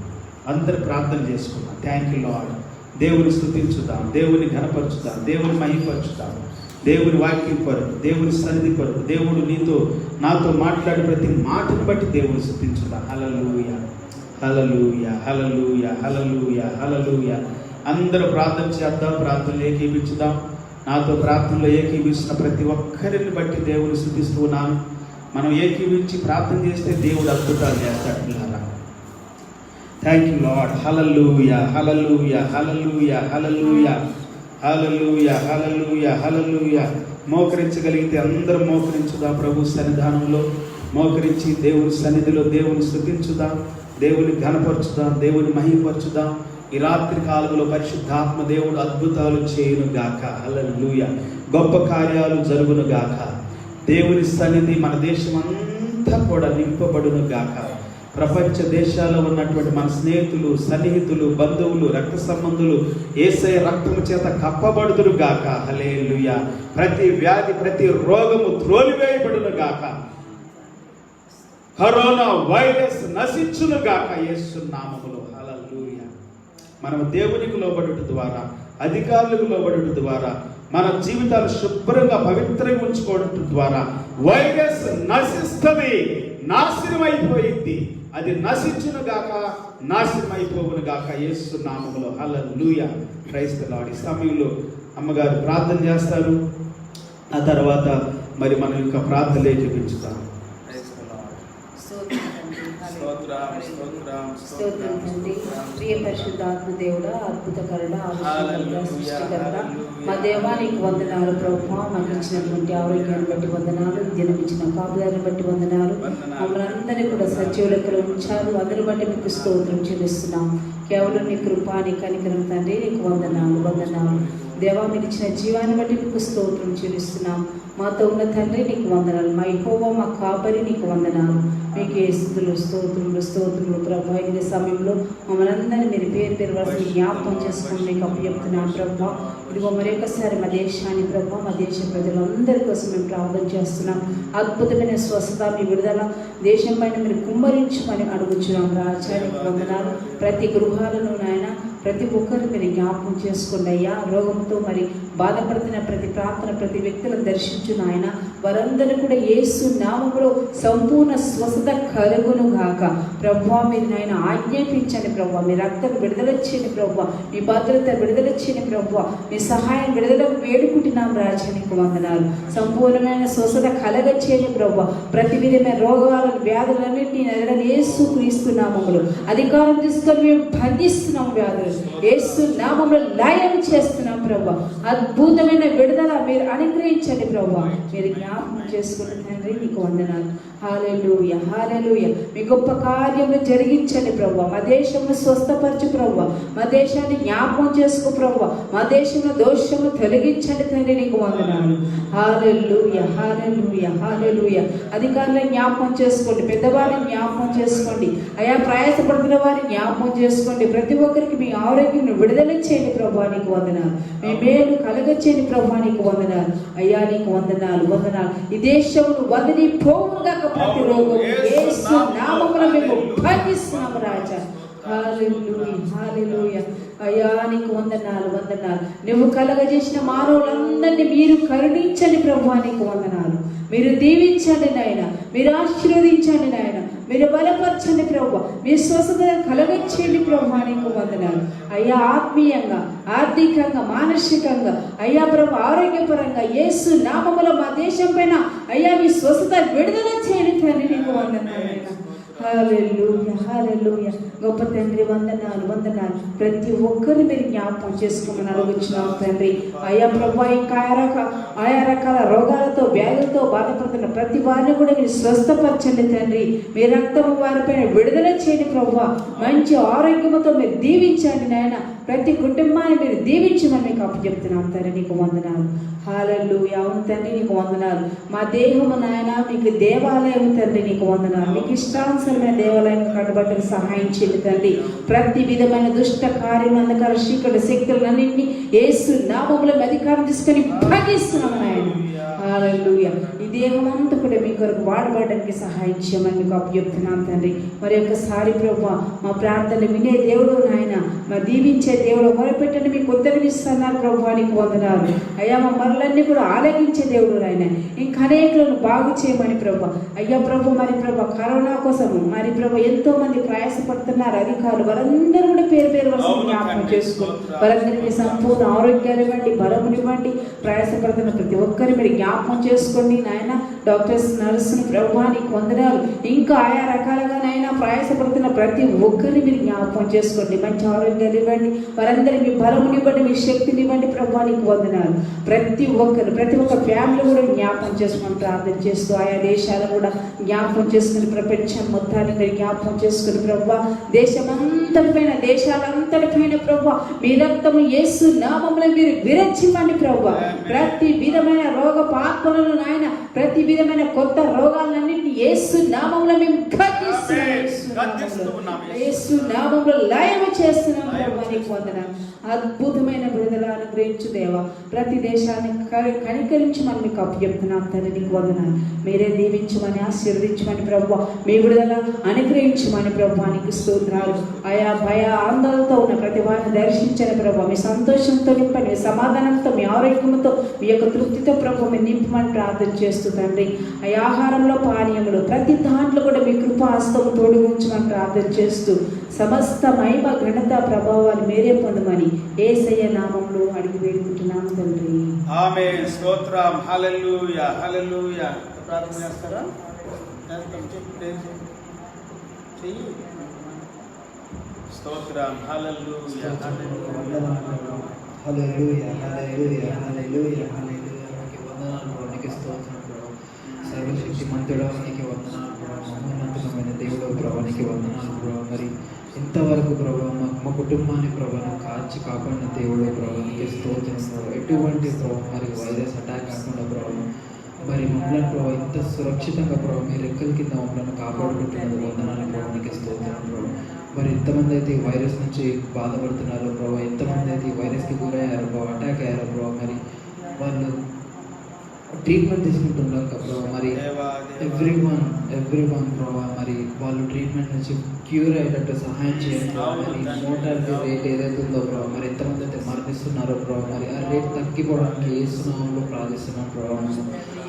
అందరు ప్రార్థన చేసుకున్నాం. Thank you lord. దేవుని స్తుతించుదాం, దేవుని ఘనపరచుదాం, దేవుని మహిమపరచుదాం. దేవుని వాక్యం కొరకు, దేవుని సన్నిధి కొరకు, దేవుడు నీతో నాతో మాట్లాడే ప్రతి మాటను బట్టి దేవుని స్తుతించుదాం. హల్లెలూయా, హల్లెలూయా, హల్లెలూయా, హల్లెలూయా, హల్లెలూయా. అందరూ ప్రార్థన చేద్దాం, ప్రార్థనలు ఏకీపించుదాం. నాతో ప్రార్థనలో ఏకీపిస్తున్న ప్రతి ఒక్కరిని బట్టి దేవుని స్తుతిస్తూ ఉన్నాను. మనం ఏకీపించి ప్రార్థన చేస్తే దేవుడు అద్భుతాలు చేస్తాడు. Thank you lord. హల్లెలూయా, హల్లెలూయా, హల్లెలూయా, హల్లెలూయా, హల్లెలూయా, హల్లెలూయా, హల్లెలూయా. మోకరించగలిగితే అందరూ మోకరించుదాం. ప్రభు సన్నిధానంలో మోకరించి దేవుని సన్నిధిలో దేవుని స్తుతించుదాం, దేవుని ఘనపరచుదాం, దేవుని మహిమపరచుదాం. ఈ రాత్రి కాలంలో పరిశుద్ధాత్మ దేవుడు అద్భుతాలు చేయును గాక. హల్లెలూయా. గొప్ప కార్యాలు జరుగును గాక. దేవుని సన్నిధి మన దేశం అంతా కూడా నింపబడును గాక. ప్రపంచ దేశాల్లో ఉన్నటువంటి మన స్నేహితులు, సన్నిహితులు, బంధువులు, రక్త సంబంధులు యేసయ్య రక్తము చేత కప్పబడుదురు గాక. హల్లెలూయా. ప్రతి వ్యాధి, ప్రతి రోగము త్రోలివేయబడును గాక. కరోనా వైరస్ నశించును గాక యేసు నామములో. హల్లెలూయా. మనం దేవునికి లోబడుట ద్వారా, అధికారులకు లోబడుట ద్వారా, మన జీవితాలు శుభ్రంగా పవిత్రంగా ఉంచుకోవడం ద్వారా వైరస్ నశిస్తుంది, నాశనం అయిపోయింది. అది నశించును గాక, నాశనం అయిపోవును గాక యేసు నామములో. హల్లెలూయా. Praise the lord. ఈ సమయంలో అమ్మగారు ప్రార్థన చేస్తారు. ఆ తర్వాత మరి మనం ఇంకా ప్రార్థన ఏకీపించుతాం. స్తోత్రం తండ్రి. ప్రియ పరిశుద్ధాత్మ దేవుడా, అద్భుతకరుడ, ఆలోచనకర్త, సృష్టికర్త, మా దేవానికి వందనాలు ప్రభువా. మాకు ఇచ్చినటువంటి ఆరోగ్యాన్ని బట్టి వందనాలు, దినం ఇచ్చిన కాపుదాన్ని బట్టి వందనాలు. మమ్మల్ని అందరినీ కూడా సజీవ లెక్కలో ఉంచారు. అందరి బట్టి మీకు స్తోత్రం చెల్లిస్తున్నాం. కేవలం నీ కృప, నీ కనికరం తండ్రి, నీకు వందనాలు, వందనాలు. దేవా మీరు ఇచ్చిన జీవాన్ని బట్టి నీకు స్తోత్రం చెల్లిస్తున్నాం. మాతో ఉన్న తండ్రి నీకు వందనాలు. మా యెహోవా మా కాపరి నీకు వందనాలు. మీకు స్తుతులు స్తోత్రములు స్తోత్రములు ప్రభా. ఇదే సమయంలో మమ్మల్ని అందరినీ మీరు పేరు పేరు వరుస జ్ఞాపకం చేసుకుని మీకు అప్పచెప్తున్నాం ప్రభా. ఇదిగో మరొకసారి మా దేశాన్ని ప్రభా, మా దేశ ప్రజలందరి కోసం మేము ప్రార్థన చేస్తున్నాం. అద్భుతమైన స్వస్థత, మీ విడుదల దేశం పైన మీరు కుమ్మరించమని అడుగుతున్నాం. రాజ్యానికి వందనాలు. ప్రతి గృహాలను నాయన ప్రతి ఒక్కరు మీరు జ్ఞాపకం చేసుకోండి అయ్యా. రోగంతో మరి బాధపడుతున్న ప్రతి ప్రార్థన ప్రతి వ్యక్తులను దర్శించు నాయన. వారందరూ కూడా యేసు నామములో సంపూర్ణ స్వస్థత కలుగును గాక ప్రభువా. మీరు నాయన ఆజ్ఞాపించండి ప్రభువా. మీ రక్తం విడుదల చేయండి ప్రభువా. మీ భద్రత విడుదల చేయండి ప్రభువా. మీ సహాయం విడుదల వేడుకుంటున్నాం. రాజ్యానికి వందనాలు. సంపూర్ణమైన స్వస్థత కలగ చేయండి ప్రభువా. ప్రతి విధమైన రోగాలను వ్యాధులన్నింటినీ యేసు క్రీస్తు నామములో అధికారం తీసుకొని మేము బంధిస్తున్నాం. వ్యాధులు యేసు నామములో లయం చేస్తున్నాం ప్రభువా. అద్భుతమైన విడుదల మీరు అనుగ్రహించండి ప్రభువా. మీరు జ్ఞాపకం చేసుకున్న తండ్రి నీకు వందనాలు. హల్లెలూయా హల్లెలూయా. మీ గొప్ప కార్యములు జరిగించండి ప్రభువా. మా దేశంలో స్వస్థపరచు ప్రభువా. మా దేశాన్ని జ్ఞాపకం చేసుకో ప్రభువా. మా దేశంలో దోషము తొలగించండి తండ్రి నీకు వందనాలు. హల్లెలూయా హల్లెలూయా హల్లెలూయా. అధికారులను జ్ఞాపకం చేసుకోండి. పెద్దవారిని జ్ఞాపకం చేసుకోండి అయా. ప్రయాసపడుతున్న వారిని జ్ఞాపకం చేసుకోండి. ప్రతి ఒక్కరికి మీ ఆరోగ్యం విడుదల చేయండి ప్రభువా. నీకు వందనాలు. మీ మేలు కలగచ్చేయండి ప్రభువా. నీకు వందనాలు అయ్యా. నీకు వందనాలు వందనాలు. ఈ దేశమును వదిలి పోవుగాక ప్రతి రోగం యేసు నామములో మేము బంధిస్తున్నాము రాజా. హల్లెలూయా హల్లెలూయా అయ్యా. నీకు వందనాలు వందనాలు. నువ్వు కలగజేసిన మానవులందరినీ మీరు కరుణించండి ప్రభువా. నీకు వందనాలు. మీరు దీవించండి నాయన. మీరు ఆశీర్వదించండి నాయన. మీరు బలపరచండి ప్రభువా. మీ స్వస్థత కలగచ్చేయండి ప్రభువా. నీకు వందనాలు అయ్యా. ఆత్మీయంగా ఆర్థికంగా మానసికంగా అయ్యా ప్రభు ఆరోగ్యపరంగా యేసు నామములో మా దేశం పైన అయ్యా మీ స్వస్థత విడుదల చేయండి తండ్రి. నీకు వందనాలు. హల్లెలూయా హల్లెలూయా. గొప్ప తండ్రి వందనాలు వందనాలు. ప్రతి ఒక్కరు మీరు జ్ఞాపకం చేసుకోమని అడుగుచున్నాం తండ్రి. అయ్యా ప్రభా, ఇంకా ఆయా రకాల రోగాలతో వ్యాధులతో బాధపడుతున్న ప్రతి వారిని కూడా మీరు స్వస్థపరచండి తండ్రి. మీ రక్తము వారిపైన విడుదల చేయండి ప్రభా. మంచి ఆరోగ్యంతో మీరు దీవించండి నాయన. ప్రతి కుటుంబాన్ని మీరు దీవించమని మీకు అప్పచెప్తున్నాం తండ్రి. నీకు వందనాలు. హల్లెలూయా. అవును తండ్రి నీకు వందనాలు. మా దేహము నాయన మీకు దేవాలయం తండ్రి. నీకు వందనాలు. మీకు ఇష్టానుసరమైన దేవాలయం కట్టబట్టకు సహాయం చేయండి తండ్రి. ప్రతి విధమైన దుష్ట కార్యం అంధకార చీకటి శక్తులన్నింటినీ యేసు నామములో అధికారం తీసుకొని భాగిస్తున్నాము నాయన. హల్లెలూయా. ఈ దేహం అంతా కూడా మీ కొరకు వాడబడడానికి సహాయం చేయమని మీకు అప్పచెప్తున్నాం తండ్రి. మరి ఒక్కసారి ప్రభువా మా ప్రార్థనలు వినే దేవుడు నాయన, మా దీవించే దేవుడు, మొరపెట్టండి మీకు ఉత్తరమిస్తున్నారు ప్రభువా. నీకు వందనాలు అయ్యా. మా మరలన్నీ కూడా ఆలగించే దేవుడు నాయన. ఇంకా అనేకులను బాగు చేయమని ప్రభు అయ్యా. ప్రభు మరి ప్రభు కరోనా కోసం మరి ప్రభు ఎంతో మంది ప్రయాసపడుతున్నారు అధికారులు. వారందరూ కూడా పేరు పేరు వరుస జ్ఞాపకం చేసుకో. వారందరికీ సంపూర్ణ ఆరోగ్యాలు ఇవ్వండి, బలమునివ్వండి. ప్రయాసపడుతున్న ప్రతి ఒక్కరిని మీరు జ్ఞాపకం చేసుకోండి నాయన. డాక్టర్స్ నర్సుని ప్రభువా నీకు వందనాలు. ఇంకా ఆయా రకాలుగా నాయన ప్రయాసపడుతున్న ప్రతి ఒక్కరిని మీరు జ్ఞాపకం చేసుకోండి. మంచి ఆరోగ్యాలు ఇవ్వండి. వారందరికీ మీ బలమునివ్వండి, మీ శక్తిని ఇవ్వండి ప్రభువా. నీకు వందనాలు. ప్రతి ఒక్క ఫ్యామిలీ కూడా జ్ఞాపకం చేసుకొని ప్రార్థన చేస్తూ ఆయా దేశాలు కూడా జ్ఞాపకం చేసుకుని ప్రపంచం మొత్తాన్ని మీరు జ్ఞాపకం చేసుకుని ప్రభువా. దేశమంతటిపైన దేశాలంతటిపైన ప్రభువా మీ రక్తము యేసు నామములో మీరు విరచివ్వండి ప్రభువా. ప్రతి విధమైన రోగ పాత్రలను నాయన, ప్రతి విధమైన కొత్త రోగాలన్నింటినీ యేసు నామములో మేము యేసు నామములో లయము చేస్తున్నాం ప్రభువా. నీకు వందనాలు. అద్భుతమైన విడుదల అనుగ్రహించు దేవా. ప్రతి దేశాన్ని కనికరించమని మీకు అప్పచెప్తున్నాం తండ్రి. నీకు వందనాలు. మీరే దీవించమని ఆశీర్వదించమని ప్రభువా. మీ విడుదల అనుగ్రహించమని ప్రభువా. నీకు స్తోత్రాలు. ఆయా భయ ఆందోళనతో ఉన్న ప్రతి వారిని దర్శించని ప్రభువా. మీ సంతోషంతో నింపండి, మీ సమాధానంతో, మీ ఆరోగ్యంతో, మీ యొక్క తృప్తితో ప్రభువా మీరు నింపమని ప్రార్థన చేస్తూ తండ్రి. ఆ ఆహారంలో పానీయములు ప్రతి దాంట్లో కూడా మీ కృపాహస్తము తోడు ఉంచమని ప్రార్థన చేస్తూ సమస్త మహిమ ఘనత ప్రభావాలు మీరే పొందమని యేసయ్య నామములో అడిగి వేడుకుంటున్నాము తండ్రి. ఆమేన్. స్తోత్రం. హల్లెలూయా హల్లెలూయా. ప్రార్థన చేస్తారా? స్తోత్రం. హల్లెలూయా హల్లెలూయా హల్లెలూయా హల్లెలూయా హల్లెలూయా హల్లెలూయా. నీకు వందనాలు ప్రభు. నీకు స్తోత్రం ప్రభు. సర్వశక్తిమంతుడా నీకు వందనాలు ప్రభు. మహోన్నతమైన దేవుడు ప్రభు. నీకు వందనాలు ప్రభు. మరి ఇంతవరకు ప్రభావ మా కుటుంబాన్ని ప్రభావం కాచి కాపాడిన దేవుడు ప్రభావానికి స్తోత్రం ప్రభావ. ఎటువంటి ప్రభావం మరి వైరస్ అటాక్ కాకుండా ప్రభావం మరి మమ్మల్ని ప్రభావ ఇంత సురక్షితంగా ప్రభావ మీ రెక్కల కింద మమ్మల్ని కాపాడుకుంటున్నది వందనాలు ప్రభావానికి స్తోత్రం ప్రభావ. మరి ఎంతమంది అయితే ఈ వైరస్ నుంచి బాధపడుతున్నారో ప్రభావ, ఎంతమంది అయితే ఈ వైరస్కి గురయ్యారో ప్రభావ, అటాక్ అయ్యారో ప్రభావ, మరి వాళ్ళు ట్రీట్మెంట్ తీసుకుంటున్నారు ప్రభావ. మరి ఎవ్రీ వన్ ప్రభావ మరి వాళ్ళు ట్రీట్మెంట్ నుంచి క్యూర్ అయ్యేటట్టు సహాయం చేయండి ప్రభావ. మరి మోటాలిటీ రేట్ ఏదైతే ఉందో ప్రభావ, మరి ఎంతమంది అయితే మరణిస్తున్నారో ప్రభావ, మరి ఆ రేట్ తగ్గిపోవడానికి ఏ సునామంలో ప్రార్థిస్తున్నాం ప్రభావ.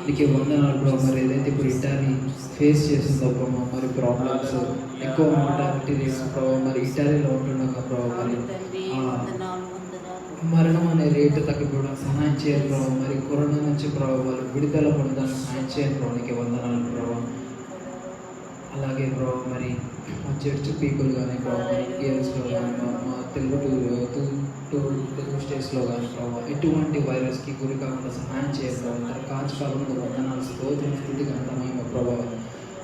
నీకు వందనాలు ప్రభావ. మరి ఏదైతే ఇప్పుడు ఇటాలీ ఫేస్ చేస్తుందో ప్రభావ, మరి ప్రాబ్లమ్స్ ఎక్కువ మోటాలిటీ రేట్స్ ప్రభావ, మరి ఇటాలీలో ఉంటున్నాక ప్రభావ, మరి మరణం అనే రేటు తగ్గిపోవడం సహాయం చేయాలి ప్రభావ. మరి కరోనా నుంచి ప్రభావ వాళ్ళు విడుదల పొందడానికి సహాయం చేయాలి ప్రభావ. నీకు వందనాలు ప్రభావ. అలాగే ప్రభావ మరి మా చర్చ్ పీపుల్ కానీ ప్రభావ, మరి గేమ్స్లో కానీ మా తెలుగు స్టేట్స్లో కానీ ప్రభావ ఎటువంటి వైరస్కి గురి కాకుండా సహాయం చేయాలి ప్రభావ. తన కాచుకాలంలో వందనాలు స్తోత్రం స్థుతి గంటమైన ప్రభావం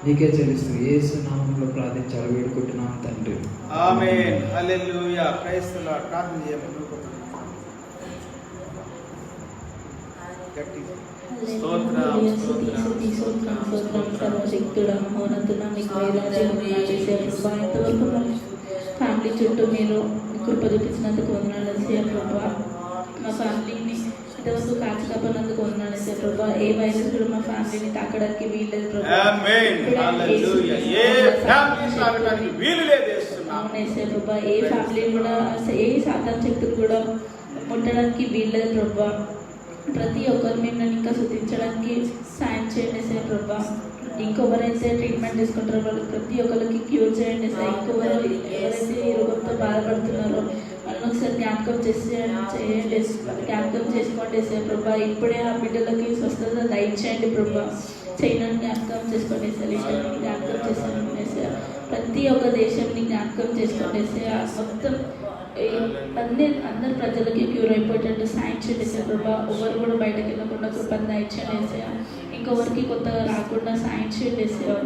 నీకే చెల్లిస్తూ యేసు నామములో ప్రార్థించాలి వేడుకుంటున్నాను తండ్రి. ఆమేన్. హల్లెలూయా. Praise the lord. ప్రార్థన చేయండి. ఫ్యామిలీ చుట్టూ మీరు కృప చూపించినందుకు వందనాలు వేసే ప్రభా. మా ఫ్యామిలీని ఇంతవరకు కాచి కాపాడినందుకు వందనాలు వేసే ప్రభా. ఏ వైరస్ కూడా మా ఫ్యామిలీని తాకడానికి వీల్లేదు ప్రభా. అవునేసే ప్రభా. ఏ ఫ్యామిలీ కూడా ఏ సాధారణ శక్తులు కూడా ముట్టడానికి వీల్లేదు ప్రభా. ప్రతి ఒక్కరు మేము ఇంకా శుద్ధించడానికి సాయం చేయండి సార్ ప్రభా. ఇంకొకరైతే ట్రీట్మెంట్ తీసుకుంటారో వాళ్ళకి ప్రతి ఒక్కరికి క్యూర్ చేయండి సార్. ఎవరైతే ఈ రోగంతో బాధపడుతున్నారో వాళ్ళని ఒకసారి జ్ఞాపకం చేయండి, జ్ఞాపకం చేసుకోండి సార్ ప్రభా. ఇప్పుడే ఆ బిడ్డలకి స్వస్థత దయచేయండి ప్రభా. చైనాని జ్ఞాపకం చేసుకోండి సార్, ఇష్టం జ్ఞాపకం చేసుకోండి సార్. ప్రతి ఒక్క దేశాన్ని జ్ఞాపకం చేసుకోండి సార్. మొత్తం అందరి ప్రజలకి క్యూర్ అయిపోయేటట్టు సాయం చేయండి సార్ ప్రభా. ఎవరు కూడా బయటకు వెళ్ళకుండా కృపను దయచేయండి సార్. ఇంకొకరికి కొత్తగా రాకుండా సాయం చేయండి సార్.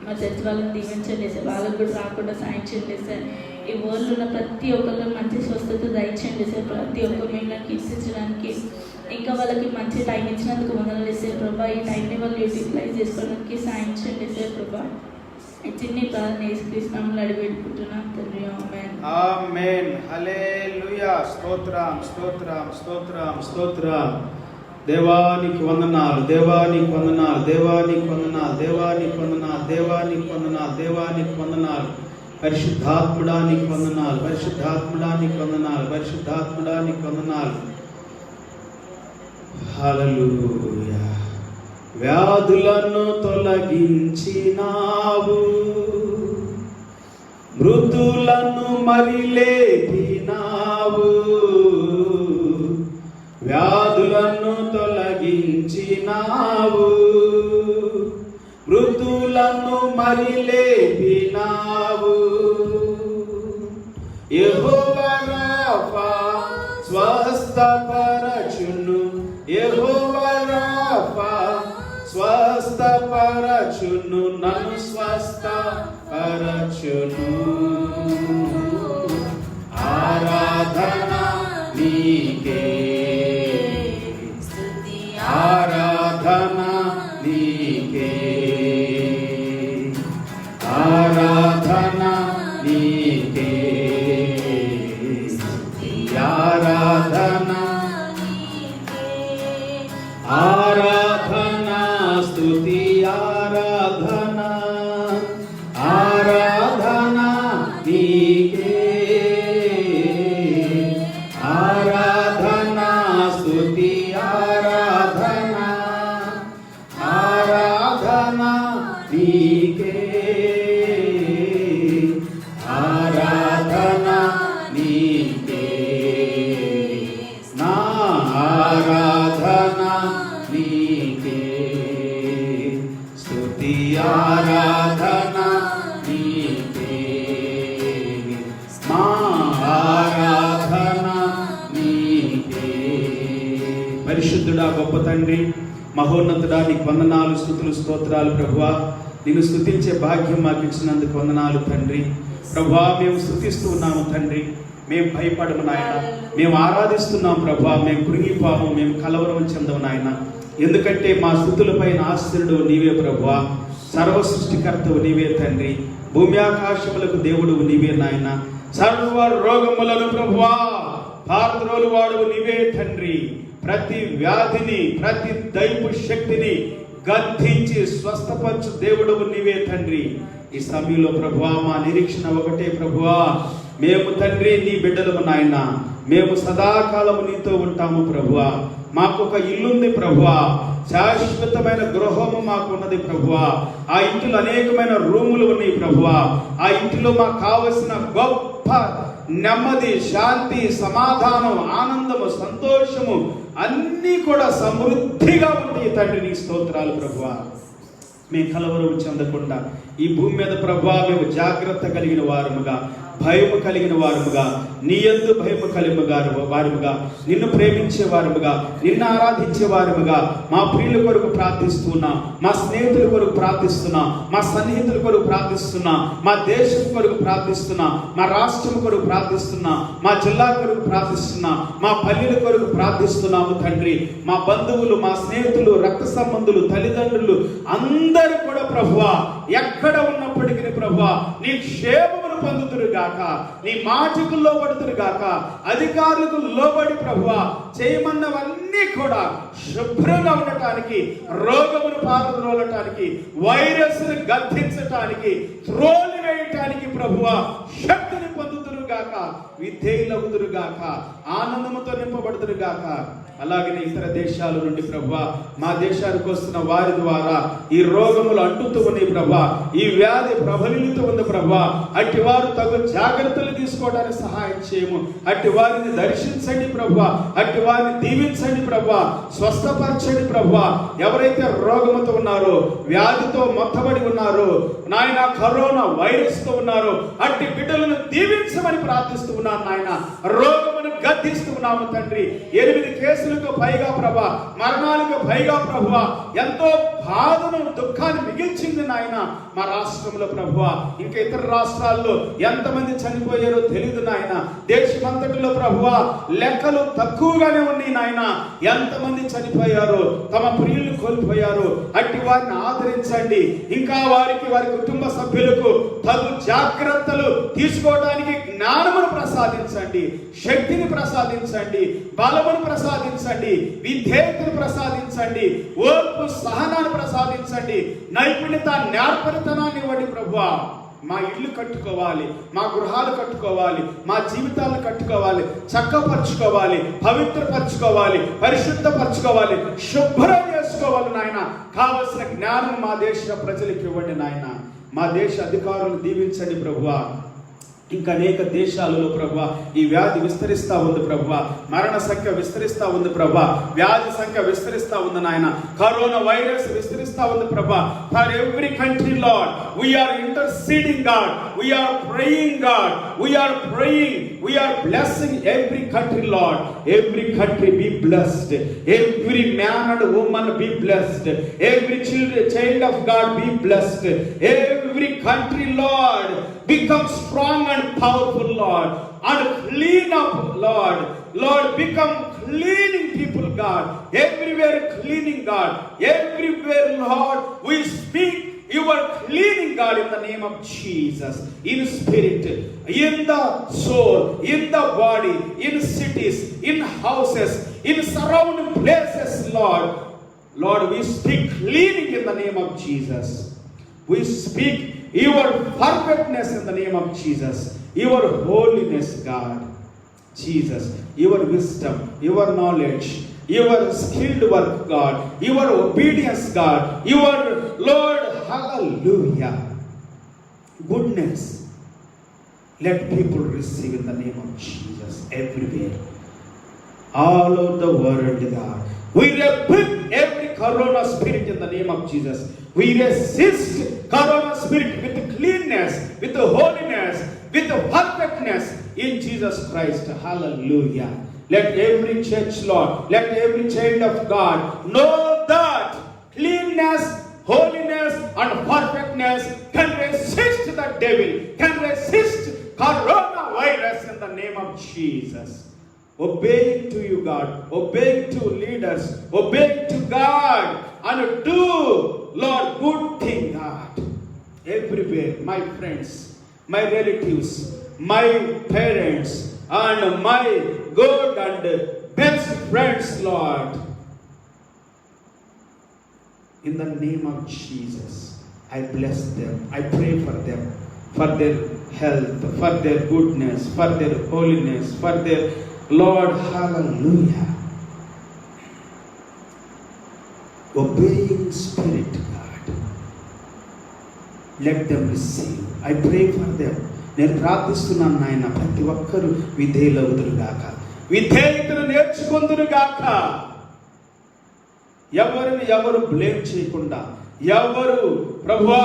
మా చర్చ్ వాళ్ళని దీవించండి సార్. వాళ్ళకి కూడా రాకుండా సాయం చేయండి సార్. ఈ వరల్డ్లో ఉన్న ప్రతి ఒక్కరికి మంచి స్వస్థత దయచేయండి సార్. ప్రతి ఒక్కరు మిమ్మల్ని కీర్తించడానికి ఇంకా వాళ్ళకి మంచి టైం ఇచ్చినందుకు వందనాలు సార్ ప్రభా. ఈ టైంని వాళ్ళు యూటిలైజ్ చేసుకోవడానికి సాయం చేయండి సార్ ప్రభా. చిన్ని ప్రార్థన యేసుక్రీస్తునామములో అడిగిపెట్టుకుంటున్నాం తండ్రి. ఆమేన్. ఆమేన్. హల్లెలూయా. స్తోత్రం స్తోత్రం స్తోత్రం స్తోత్రం. దేవానికి వందనాలు, దేవానికి వందనాలు, దేవానికి వందనాలు, దేవానికి వందనాలు, దేవానికి వందనాలు, దేవానికి వందనాలు. పరిశుద్ధాత్ముడానికి వందనాలు, పరిశుద్ధాత్ముడానికి వందనాలు, పరిశుద్ధాత్ముడానికి వందనాలు. హల్లెలూయా. వ్యాధులను తొలగించినావు, మృతులను మరి లేపినావు. వ్యాధులను తొలగించినావు, మృతులను మరి లేపినావు. యెహోవా రాఫా స్వస్థపరచును, యెహోవా రాఫా స్వస్థపరచును, నన్ను స్వస్థపరచును. ఆరాధన నీకే, ఆరాధన నీకే, ఆరాధన నీకే, ఆరాధన ఆరాధన స్తుతి ఆరాధన, ఆరాధన నీకే, ఆరాధన స్తుతి ఆరాధన, ఆరాధన నీకే, ఆరాధన నీకే, నా ఆరాధన నీకే, స్తుతి ఆరాధన నీకే, మా ఆరాధన నీకే. పరిశుద్ధుడా, గొప్ప తండ్రి, మహోన్నతుడా, నీకు వందనాలు, స్తుతులు స్తోత్రాలు ప్రభువా. నిన్ను స్తుతించే భాగ్యం మాకు ఇచ్చినందుకు వందనాలు తండ్రి. ప్రభువా మేము స్తుతిస్తూ ఉన్నాము తండ్రి. మేము భయపడము నాయన, మేము ఆరాధిస్తున్నాం ప్రభా. మేము కృంగిపోము, మేము కలవరం చెందము నాయన. ఎందుకంటే మా స్తుతులపైన ఆశ్రయుడు నీవే ప్రభువా. సర్వ సృష్టికర్తవు నీవే తండ్రి. భూమి ఆకాశములకు దేవుడు నీవే నాయన. సర్వ రోగములను ప్రభువా పారద్రోలు వాడు నీవే తండ్రి. ప్రతి వ్యాధిని, ప్రతి దైవ శక్తిని గద్దించి స్వస్థపరచు దేవుడు నీవే తండ్రి. ఈ సమయంలో ప్రభువా మా నిరీక్షణ ఒకటే ప్రభువా, మేము తండ్రి నీ బిడ్డలము నాయన. మేము సదాకాలము నీతో ఉంటాము ప్రభువా. మాకు ఒక ఇల్లుంది ప్రభువా, శాశ్వతమైన గృహము మాకు ఉన్నది ప్రభువా. ఆ ఇంటిలో అనేకమైన రూములు ఉన్నాయి ప్రభువా. ఆ ఇంటిలో మాకు కావలసిన గొప్ప నెమ్మది, శాంతి, సమాధానం, ఆనందము, సంతోషము అన్నీ కూడా సమృద్ధిగా ఉన్నాయి తండ్రి. నీ స్తోత్రాలు ప్రభువా. మేము కలవరం చెందకుండా ఈ భూమి మీద ప్రభువా మేము జాగ్రత్త కలిగిన వారముగా, భయము కలిగిన వారముగా, నీ యందు భయము కలిగిన వారముగా, నిన్ను ప్రేమించే వారముగా, నిన్ను ఆరాధించే వారముగా మా ప్రియుల కొరకు ప్రార్థిస్తున్నా, మా స్నేహితుల కొరకు ప్రార్థిస్తున్నా, మా సన్నిహితుల కొరకు ప్రార్థిస్తున్నా, మా దేశం కొరకు ప్రార్థిస్తున్నా, మా రాష్ట్రం కొరకు ప్రార్థిస్తున్నా, మా జిల్లా కొరకు ప్రార్థిస్తున్నా, మా పల్లెల కొరకు ప్రార్థిస్తున్నాము తండ్రి. మా బంధువులు, మా స్నేహితులు, రక్త సంబంధులు, తల్లిదండ్రులు అందరూ కూడా ప్రభువా ఎక్కడ ఉన్నప్పటికీ ప్రభువా నీ క్షేమమును పొందుతురు గాక, నీ మాటకు లోబడుతురు గాక, అధికారులకు లోబడి ప్రభువా చేయమన్నవన్నీ కూడా శుభ్రంగా ఉండటానికి, రోగమును పారద్రోలటానికి, వైరస్ను గద్దించటానికి, త్రోలి వేయటానికి ప్రభువా శక్తిని పొందుతురు గాక, విధేయులవుదురు గాక, ఆనందముతో నింపబడుతురు గాక. అలాగనే ఇతర దేశాల నుండి ప్రభువా మా దేశానికి వస్తున్న వారి ద్వారా ఈ రోగములు అంటుతూ ఉన్నాయి ప్రభువా, ఈ వ్యాధి ప్రబలిస్తూ ఉంది ప్రభువా. అట్టి వారు తగు జాగ్రత్తలు తీసుకోవడానికి సహాయం చేయము. అట్టి వారిని దర్శించండి ప్రభువా, అట్టి వారిని దీవించండి ప్రభువా, స్వస్థపరచండి ప్రభువా. ఎవరైతే రోగముతో ఉన్నారో, వ్యాధితో మొత్తబడి ఉన్నారో నాయన, కరోనా వైరస్ తో ఉన్నారో అట్టి బిడ్డలను దీవించమని ప్రార్థిస్తూ ఉన్నాను నాయన. రోగమును గద్దిస్తూ ఉన్నాము తండ్రి. 8 కేసులకు పైగా ప్రభా, మరణాలకు పైగా ప్రభువా ఎంతో బాధను, దుఃఖాన్ని మిగిల్చింది నాయన మా రాష్ట్రంలో ప్రభువా. ఇంకా ఇతర రాష్ట్రాల్లో ఎంతమంది చనిపోయారో తెలియదు నాయన. దేశమంతటిలో ప్రభువా లెక్కలు తక్కువగానే ఉన్నాయి నాయన. ఎంతమంది చనిపోయారో, తమ ప్రియులు కోల్పోయారో అట్టి వారిని ఆదరించండి. ఇంకా వారికి, వారి కుటుంబ సభ్యులకు తగు జాగ్రత్తలు తీసుకోవడానికి జ్ఞానమును ప్రసాదించండి, శక్తిని ప్రసాదించండి, బలమును ప్రసాదించండి, విధేయతను ప్రసాదించండి, ఓర్పు సహనాన్ని ప్రసాదించండి, నైపుణ్యత, నేర్పరితనాన్ని ఇవ్వండి ప్రభువా. మా ఇల్లు కట్టుకోవాలి, మా గృహాలు కట్టుకోవాలి, మా జీవితాలను కట్టుకోవాలి, చక్కపరచుకోవాలి, పవిత్రపరచుకోవాలి, పరిశుద్ధపరచుకోవాలి, శుభ్రం చేసుకోవాలి నాయన. కావలసిన జ్ఞానం మా దేశ ప్రజలకు ఇవ్వండి నాయన. మా దేశ అధికారులను దీవించండి ప్రభువా. ఇంకా అనేక దేశాలలో ప్రభువా ఈ వ్యాధి విస్తరిస్తా ఉంది ప్రభువా. మరణ సంఖ్య విస్తరిస్తా ఉంది ప్రభువా. వ్యాధి సంఖ్య విస్తరిస్తా ఉంది నాయన. కరోనా వైరస్ విస్తరిస్తా ఉంది ప్రభువా. For every country lord we are interceding God, we are praying God, we are praying, we are blessing every country Lord. Every country be blessed, every man and woman be blessed, every child of God be blessed, every country Lord become strong and powerful Lord, and clean up Lord. Lord, become cleaning people God, everywhere cleaning God, everywhere Lord we speak your cleaning God in the name of Jesus, in spirit, in the soul, in the body, in cities, in houses, in surrounding places Lord. Lord, we speak cleaning in the name of Jesus. We speak your perfectness in the name of Jesus, your holiness God, Jesus, your wisdom, your knowledge, your skilled work God, your obedience God, your Lord, hallelujah, goodness, let people receive in the name of Jesus everywhere, all over the world God. We rebuke every corona spirit in the name of Jesus. We resist corona spirit with cleanness, with holiness, with perfectness in Jesus Christ. Hallelujah. Let every church, Lord, let every child of God know that cleanness, holiness and perfectness can resist the devil, can resist coronavirus in the name of Jesus. Obeying to you, God. Obeying to leaders. Obeying to God. And do, Lord, good thing, God. Everywhere, my friends, my relatives, my parents, and my good and best friends, Lord. In the name of Jesus, I bless them. I pray for them, for their health, for their goodness, for their holiness, for their Lord, hallelujah. Obeying spirit, God. Let them receive. I pray for them. నేను ప్రార్థిస్తున్నాను నాయన, ప్రతి ఒక్కరూ విధేయులవుదురుగాక, విధేయతను నేర్చుకుందురుగాక. ఎవరు బ్లేమ్ చేయకుండా, ఎవరు ప్రభువా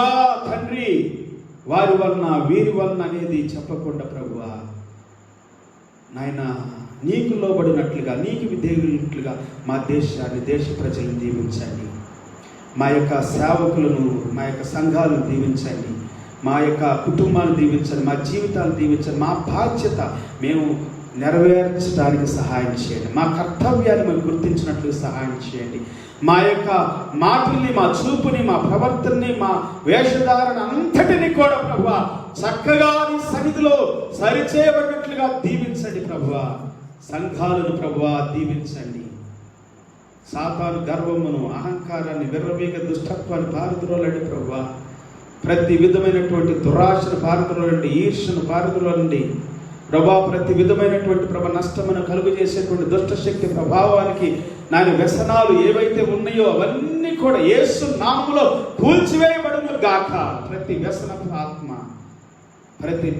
తండ్రి వారి వలన వీరి వలన అనేది చెప్పకుండా, ప్రభువా నాయన నీకు లోబడినట్లుగా, నీకు విధేయులుగా మా దేశాన్ని, దేశ ప్రజలను దీవించండి. మా యొక్క సేవకులను, మా యొక్క సంఘాలను దీవించండి. మా యొక్క కుటుంబాన్ని దీవించండి. మా జీవితాలను దీవించండి. మా బాధ్యత మేము నెరవేర్చడానికి సహాయం చేయండి. మా కర్తవ్యాన్ని మేము గుర్తించినట్లు సహాయం చేయండి. మా యొక్క మాటల్ని, మా చూపుని, మా ప్రవర్తనని, మా వేషధారణ అంతటిని కూడా ప్రభువా చక్కగా నీ సన్నిధిలో సరిచేయబడినట్లుగా దీవించండి. ప్రభువా సంఘాలను ప్రభువా దీవించండి. సాతాను గర్వమును, అహంకారాన్ని, విర్రవీగ దుష్టత్వాన్ని పారద్రోలండి. ప్రభువా ప్రతి విధమైనటువంటి దురాశను పారద్రోలండి, ఈర్ష్యను పారద్రోలండి. ప్రభా ప్రతి విధమైనటువంటి నష్టమును కలుగు చేసేటువంటి దుష్టశక్తి ప్రభావానికి నాని వ్యసనాలు ఏవైతే ఉన్నాయో అవన్నీ కూడా యేసు నామములో కూల్చివేయబడును గాక. ప్రతి వ్యసనపు ఆత్మ, ప్రతి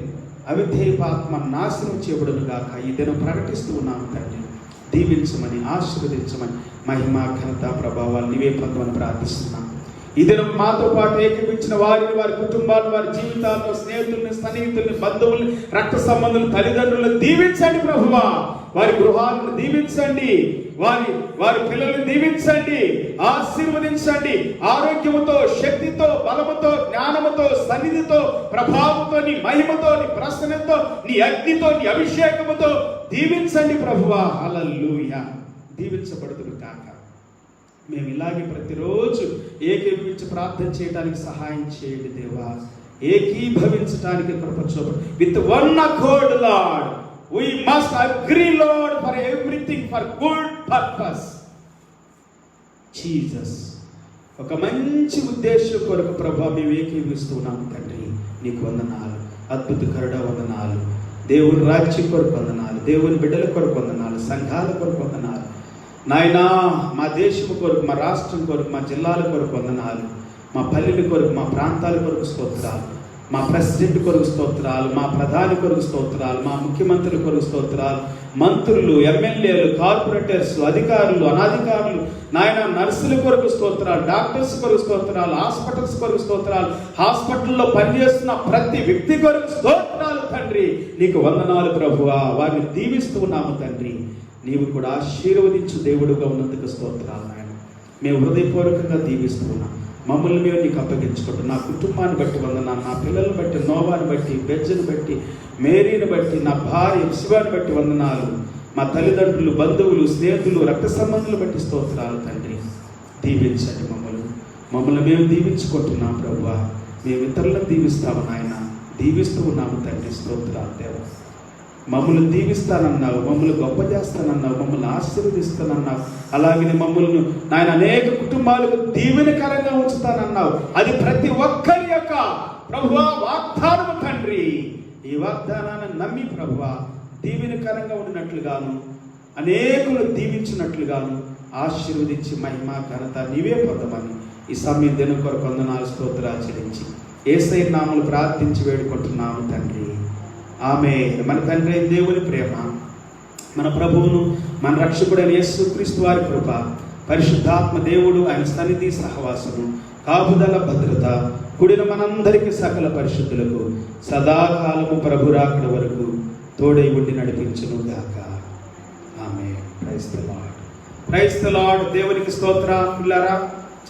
అవిధేయపు ఆత్మ నాశనం చేయబడును గాక. ఈ దినం ప్రకటిస్తూ ఉన్నాము తండ్రి. దీవించమని, ఆశీర్వదించమని, మహిమ ఘనత ప్రభావాలు నీవే పొందమని ప్రార్థిస్తున్నాం. ఈ దినం మాతో పాటు ఏకీపించిన వారిని, వారి కుటుంబాలను, వారి జీవితాలను, స్నేహితుల్ని, సన్నిహితుల్ని, బంధువుల్ని, రక్త సంబంధులు, తల్లిదండ్రులను దీవించండి ప్రభువా. వారి గృహాలను దీవించండి, వారి పిల్లల్ని దీవించండి, ఆశీర్వదించండి. ఆరోగ్యముతో, శక్తితో, బలముతో, జ్ఞానముతో, సన్నిధితో, ప్రభావంతో, నీ మహిమతో, నీ ప్రసన్నతో, నీ అగ్నితో, నీ అభిషేకముతో దీవించండి ప్రభువా. హల్లెలూయా. దీవించబడుదురు కాక. మేము ఇలాగే ప్రతిరోజు ఏకీభవించి ప్రార్థన చేయడానికి సహాయం చేయండి దేవా. ఏకీభవించడానికి కృప చూపండి. With one accord lord we must agree Lord for everything for good purpose. Jesus ఒక మంచి ఉద్దేశం కొరకు ప్రభువా మేము ఏకీభవిస్తున్నాము తండ్రి. నీకు వందనాలు, అద్భుతకరుడ వందనాలు. దేవుని రాజ్యం కొరకు వందనాలు, దేవుని బిడ్డల కొరకు వందనాలు, సంఘాల కొరకు వందనాలు నాయనా. మా దేశం కొరకు, మా రాష్ట్రం కొరకు, మా జిల్లాల కొరకు వందనాలు. మా పల్లెల కొరకు, మా ప్రాంతాల కొరకు స్తోత్రాలు. మా ప్రెసిడెంట్ కొరకు స్తోత్రాలు, మా ప్రధాని కొరకు స్తోత్రాలు, మా ముఖ్యమంత్రుల కొరకు స్తోత్రాలు, మంత్రులు, ఎమ్మెల్యేలు, కార్పొరేటర్స్, అధికారులు, అనధికారులు నాయన, నర్సుల కొరకు స్తోత్రాలు, డాక్టర్స్ కొరకు స్తోత్రాలు, హాస్పిటల్స్ కొరకు స్తోత్రాలు, హాస్పిటల్లో పనిచేస్తున్న ప్రతి వ్యక్తి కొరకు స్తోత్రాలు తండ్రి. నీకు వందనాలు ప్రభువా. వారిని దీవిస్తూ ఉన్నాము తండ్రి. నీవు కూడా ఆశీర్వదించు దేవుడుగా ఉన్నందుకు స్తోత్రాలు నాయన. మేము హృదయపూర్వకంగా దీవిస్తున్నాం. మమ్మల్ని మేము నీకు అప్పగించుకుంటాం. నా కుటుంబాన్ని బట్టి వందనాలు, నా పిల్లల్ని బట్టి, నోవాని బట్టి, బెజ్జను బట్టి, మేరీని బట్టి, నా భార్య శివాని బట్టి వందనాలు. మా తల్లిదండ్రులు, బంధువులు, స్నేహితులు, రక్త సంబంధులు బట్టి స్తోత్రాలు తండ్రి. దీవించండి మమ్మల్ని మేము దీవించుకుంటున్నాం ప్రభువా. మేము ఇతరులను దీవిస్తాము నాయన. దీవిస్తూ ఉన్నాము తండ్రి. స్తోత్రాలు దేవా. మమ్మల్ని దీవిస్తానన్నావు, మమ్మల్ని గొప్ప చేస్తానన్నావు, మమ్మల్ని ఆశీర్వదిస్తానన్నావు. అలాగే మమ్మల్ని నాయన అనేక కుటుంబాలకు దీవెనకరంగా ఉంచుతానన్నావు. అది ప్రతి ఒక్కరి యొక్క ప్రభువా వాగ్దానము తండ్రి. ఈ వాగ్దానాన్ని నమ్మి ప్రభువా దీవెనకరంగా ఉండినట్లుగాను, అనేకులు దీవించినట్లుగాను ఆశీర్వదించి మహిమ ఘనత నీవే పొందమని ఈ సమయం దినం కొరకు వందనాలు స్తోత్రాలు చెల్లించి యేసయ్య నామములో ప్రార్థించి వేడుకుంటున్నాము తండ్రి. ఆమేన్. మన తండ్రి దేవుని ప్రేమ, మన ప్రభువును, మన రక్షకుడైన యేసుక్రీస్తు వారి కృప, పరిశుద్ధాత్మ దేవుడు ఆయన సన్నిధి సహవాసము, కాపుదల, భద్రత కూడిన మనందరికీ సకల పరిశుద్ధులకు సదాకాలము ప్రభు రాకడ వరకు తోడై ఉండి నడిపించును గాక. ఆమేన్. Praise the lord. Praise the lord. దేవునికి స్తోత్రం. పిల్లరా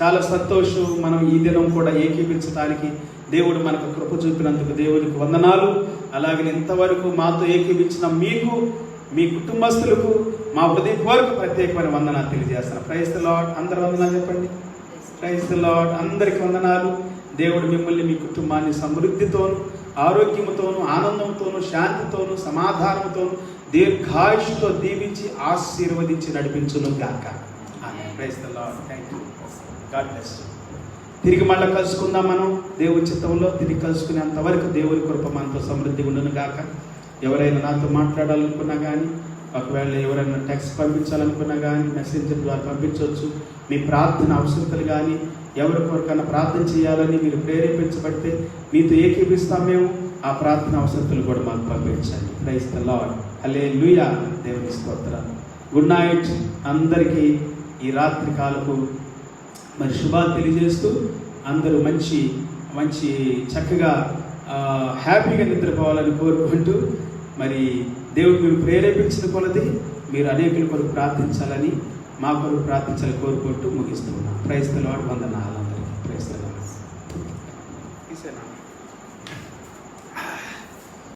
చాలా సంతోషం. మనం ఈ దినం కూడా ఏకీపించడానికి దేవుడు మనకు కృప చూపినందుకు దేవునికి వందనాలు. అలాగే ఇంతవరకు మాతో ఏకీవించిన మీకు, మీ కుటుంబస్తులకు మా హృదయపూర్వక ప్రత్యేకమైన వందనాలు తెలియజేస్తాను. Praise the lord. అందరు వందనాలు చెప్పండి. Praise the lord. అందరికీ వందనాలు. దేవుడు మిమ్మల్ని, మీ కుటుంబాన్ని సమృద్ధితోను, ఆరోగ్యంతోను, ఆనందంతోను, శాంతితోను, సమాధానంతోను, దీర్ఘాయుష్తో దీవించి ఆశీర్వదించి నడిపించును గాక. ఆమేన్. Praise the lord. Thank you. God bless you. తిరిగి మళ్ళీ కలుసుకుందాం. మనం దేవుని చిత్తంలో తిరిగి కలుసుకునేంత వరకు దేవుని కృప మనతో సమృద్ధి ఉండును గాక. ఎవరైనా నాతో మాట్లాడాలనుకున్నా కానీ, ఒకవేళ ఎవరైనా టెక్స్ట్ పంపించాలనుకున్నా కానీ మెసేంజర్ ద్వారా పంపించవచ్చు. మీ ప్రార్థన అవసరతలు కానీ, ఎవరి కొరకన్నా ప్రార్థన చేయాలని మీరు ప్రేరేపించబడితే మీతో ఏకీపిస్తాం మేము. ఆ ప్రార్థన అవసరతలు కూడా మాకు పంపించండి. Praise the lord. హల్లెలూయా. దేవుని స్తోత్రాలు. గుడ్ నైట్ అందరికీ. ఈ రాత్రి కాలపు మరి శుభాలు తెలియజేస్తూ అందరూ మంచి మంచి చక్కగా హ్యాపీగా నిద్రపోవాలని కోరుకుంటూ, మరి దేవుడు మీరు ప్రేరేపించిన కొలది మీరు అనేకుల కొరకు ప్రార్థించాలని, మా కొరకు ప్రార్థించాలని కోరుకుంటూ ముగిస్తున్నాం. Praise the lord. వందనాలు అందరికీ. Praise the lord.